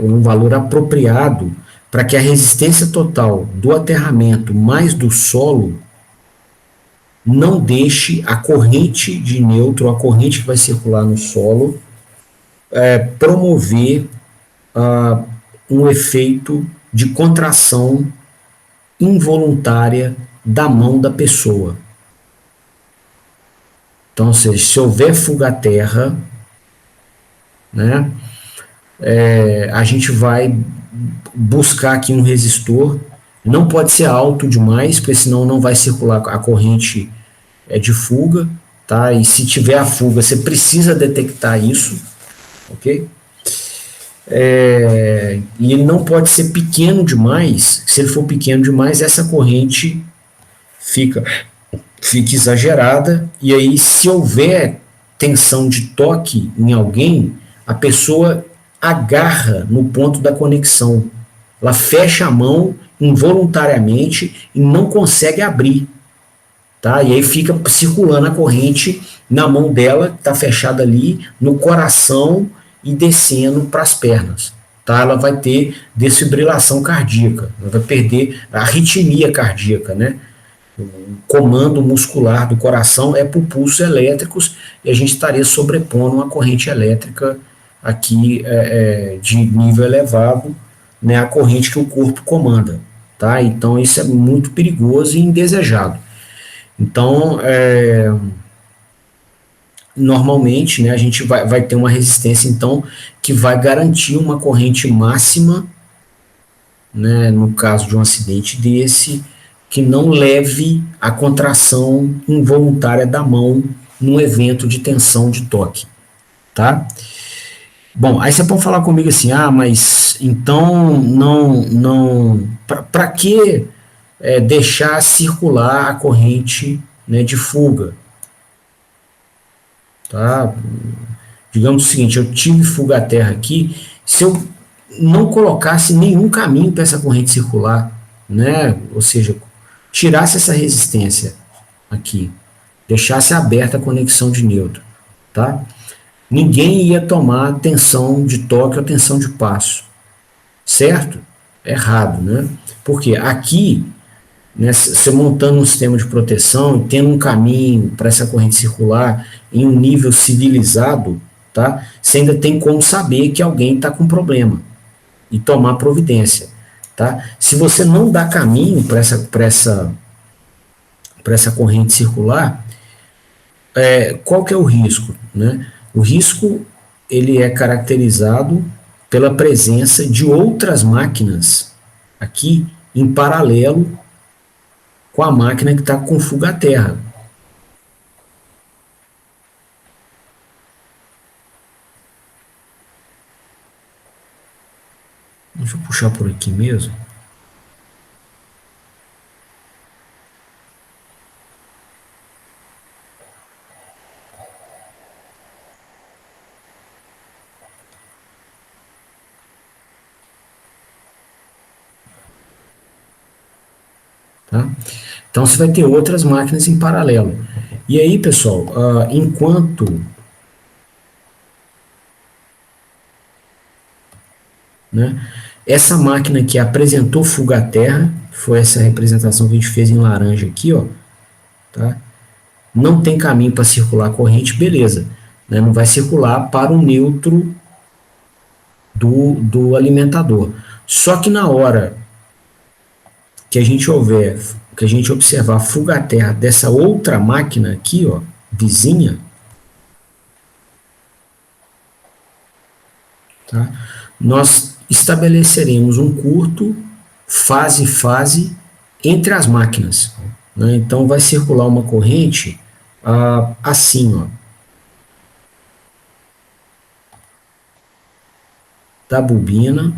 um valor apropriado, para que a resistência total do aterramento mais do solo não deixe a corrente de nêutron, a corrente que vai circular no solo, promover um efeito de contração involuntária da mão da pessoa. Então, ou seja, se houver fuga à terra, né, a gente vai buscar aqui um resistor. Não pode ser alto demais, porque senão não vai circular a corrente de fuga, tá? E se tiver a fuga, você precisa detectar isso, ok? E ele não pode ser pequeno demais. Se ele for pequeno demais, essa corrente fica exagerada, e aí, se houver tensão de toque em alguém, a pessoa agarra no ponto da conexão, ela fecha a mão involuntariamente e não consegue abrir, tá? E aí fica circulando a corrente na mão dela, que está fechada ali, no coração e descendo para as pernas, tá? Ela vai ter desfibrilação cardíaca, ela vai perder a arritmia cardíaca, né? O comando muscular do coração é por pulsos elétricos, e a gente estaria sobrepondo uma corrente elétrica aqui de nível elevado, né, a corrente que o corpo comanda, tá? Então isso é muito perigoso e indesejado. Então, normalmente, né, a gente vai ter uma resistência, então, que vai garantir uma corrente máxima, né, no caso de um acidente desse, que não leve a contração involuntária da mão num evento de tensão de toque, tá? Bom, aí você pode falar comigo assim, mas então não, para que deixar circular a corrente, né, de fuga, tá? Digamos o seguinte, eu tive fuga à terra aqui, se eu não colocasse nenhum caminho para essa corrente circular, né, ou seja, tirasse essa resistência aqui, deixasse aberta a conexão de nêutron, tá? Ninguém ia tomar tensão de toque ou tensão de passo, certo? Errado, né? Porque aqui, né, você montando um sistema de proteção e tendo um caminho para essa corrente circular em um nível civilizado, tá? Você ainda tem como saber que alguém está com problema e tomar providência, tá? Se você não dá caminho para essa corrente circular, qual que é o risco, né? O risco, ele é caracterizado pela presença de outras máquinas aqui em paralelo com a máquina que está com fuga à terra. Deixa eu puxar por aqui mesmo. Tá? Então você vai ter outras máquinas em paralelo. E aí, pessoal, enquanto né, essa máquina que apresentou fuga à terra, foi essa representação que a gente fez em laranja aqui, ó, tá? não tem caminho para circular a corrente, beleza, né? Não vai circular para o neutro do alimentador. Só que na hora que a gente observar a fuga à terra dessa outra máquina aqui, ó, vizinha, tá? Nós estabeleceremos um curto fase entre as máquinas, né? Então vai circular uma corrente assim, ó, da bobina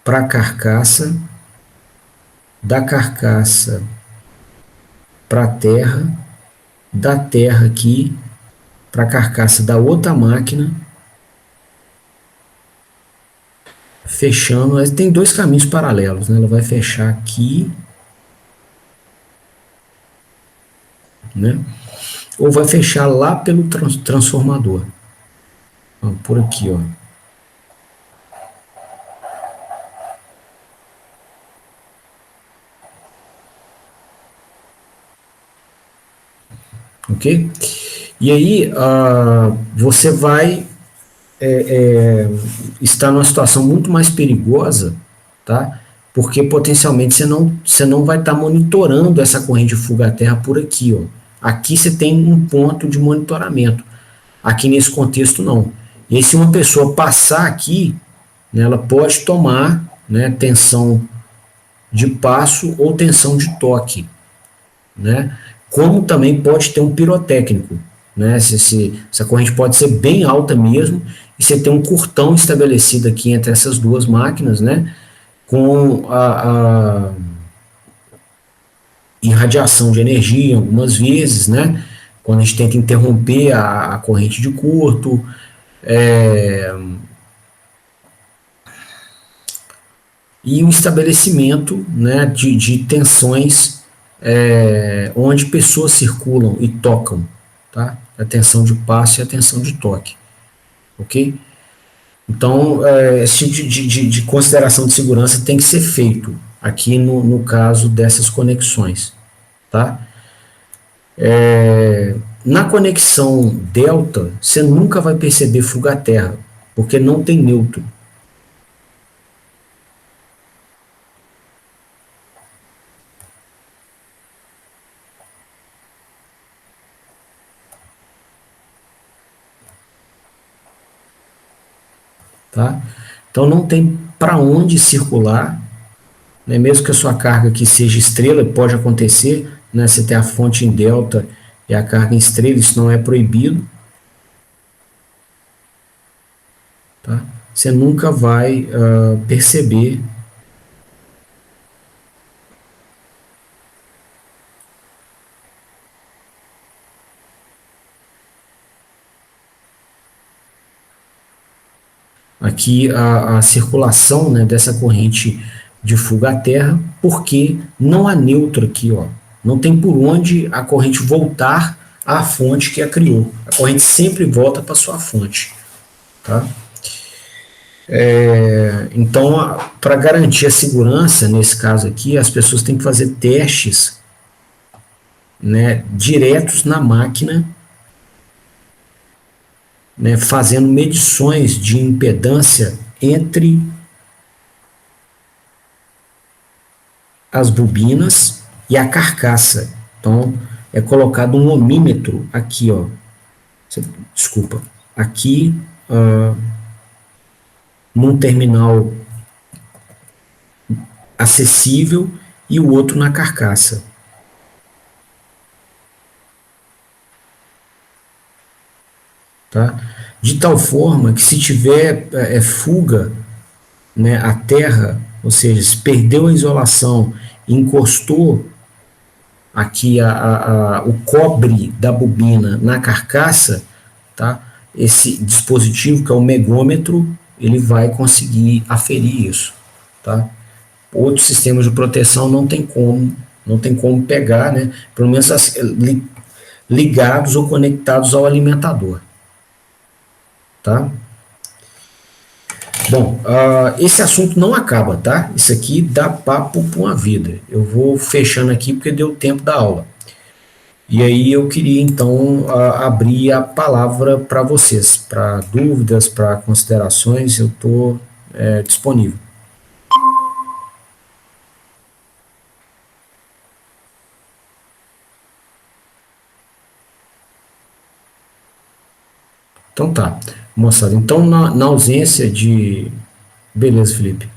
para a carcaça, da carcaça para a terra, da terra aqui para a carcaça da outra máquina, fechando. Tem dois caminhos paralelos, né? Ela vai fechar aqui, né? Ou vai fechar lá pelo transformador, ó, por aqui, ó. Ok? E aí você vai estar numa situação muito mais perigosa, tá? Porque potencialmente você não vai estar monitorando essa corrente de fuga à terra por aqui, ó. Aqui você tem um ponto de monitoramento. Aqui nesse contexto não. E aí, se uma pessoa passar aqui, né, ela pode tomar, né, tensão de passo ou tensão de toque, né? Como também pode ter um pirotécnico, né? Essa corrente pode ser bem alta mesmo, e você tem um curtão estabelecido aqui entre essas duas máquinas, né? Com a irradiação de energia algumas vezes, né? Quando a gente tenta interromper a corrente de curto, e o estabelecimento, né, de tensões onde pessoas circulam e tocam, tá? A tensão de passo e a tensão de toque, ok? Então, esse tipo de consideração de segurança tem que ser feito aqui no caso dessas conexões, tá? Na conexão delta, você nunca vai perceber fuga à terra, porque não tem neutro. Tá? Então não tem para onde circular, né? Mesmo que a sua carga aqui seja estrela, pode acontecer, né? Você tem a fonte em delta e a carga em estrela, isso não é proibido, tá? Você nunca vai perceber aqui a circulação, né, dessa corrente de fuga à terra, porque não há neutro aqui, ó. Não tem por onde a corrente voltar à fonte que a criou. A corrente sempre volta para sua fonte, tá? Então, para garantir a segurança, nesse caso aqui, as pessoas têm que fazer testes, né, diretos na máquina, né, fazendo medições de impedância entre as bobinas e a carcaça. Então, é colocado um ohmímetro aqui, ó. Desculpa, aqui num terminal acessível e o outro na carcaça. Tá? De tal forma que se tiver fuga, né, a terra, ou seja, se perdeu a isolação e encostou aqui o cobre da bobina na carcaça, tá? Esse dispositivo, que é o megômetro, ele vai conseguir aferir isso, tá? Outros sistemas de proteção não tem como pegar, né? Pelo menos ligados ou conectados ao alimentador, tá? Bom, esse assunto não acaba, tá? Isso aqui dá papo para uma vida. Eu vou fechando aqui porque deu tempo da aula. E aí eu queria então abrir a palavra para vocês, para dúvidas, para considerações, eu estou disponível. Então tá, moçada. Então na ausência de. Beleza, Felipe.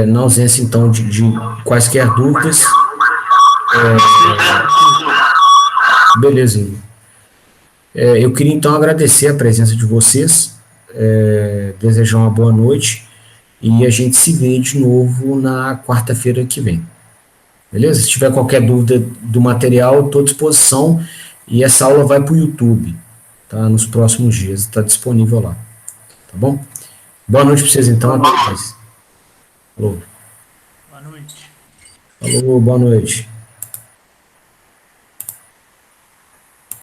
Na ausência então de quaisquer dúvidas, beleza. Eu queria então agradecer a presença de vocês, desejar uma boa noite e a gente se vê de novo na quarta-feira que vem. Beleza? Se tiver qualquer dúvida do material, estou à disposição e essa aula vai para o YouTube, tá? Nos próximos dias, está disponível lá, tá bom? Boa noite para vocês então, até mais. Falou. Boa noite. Falou, boa noite.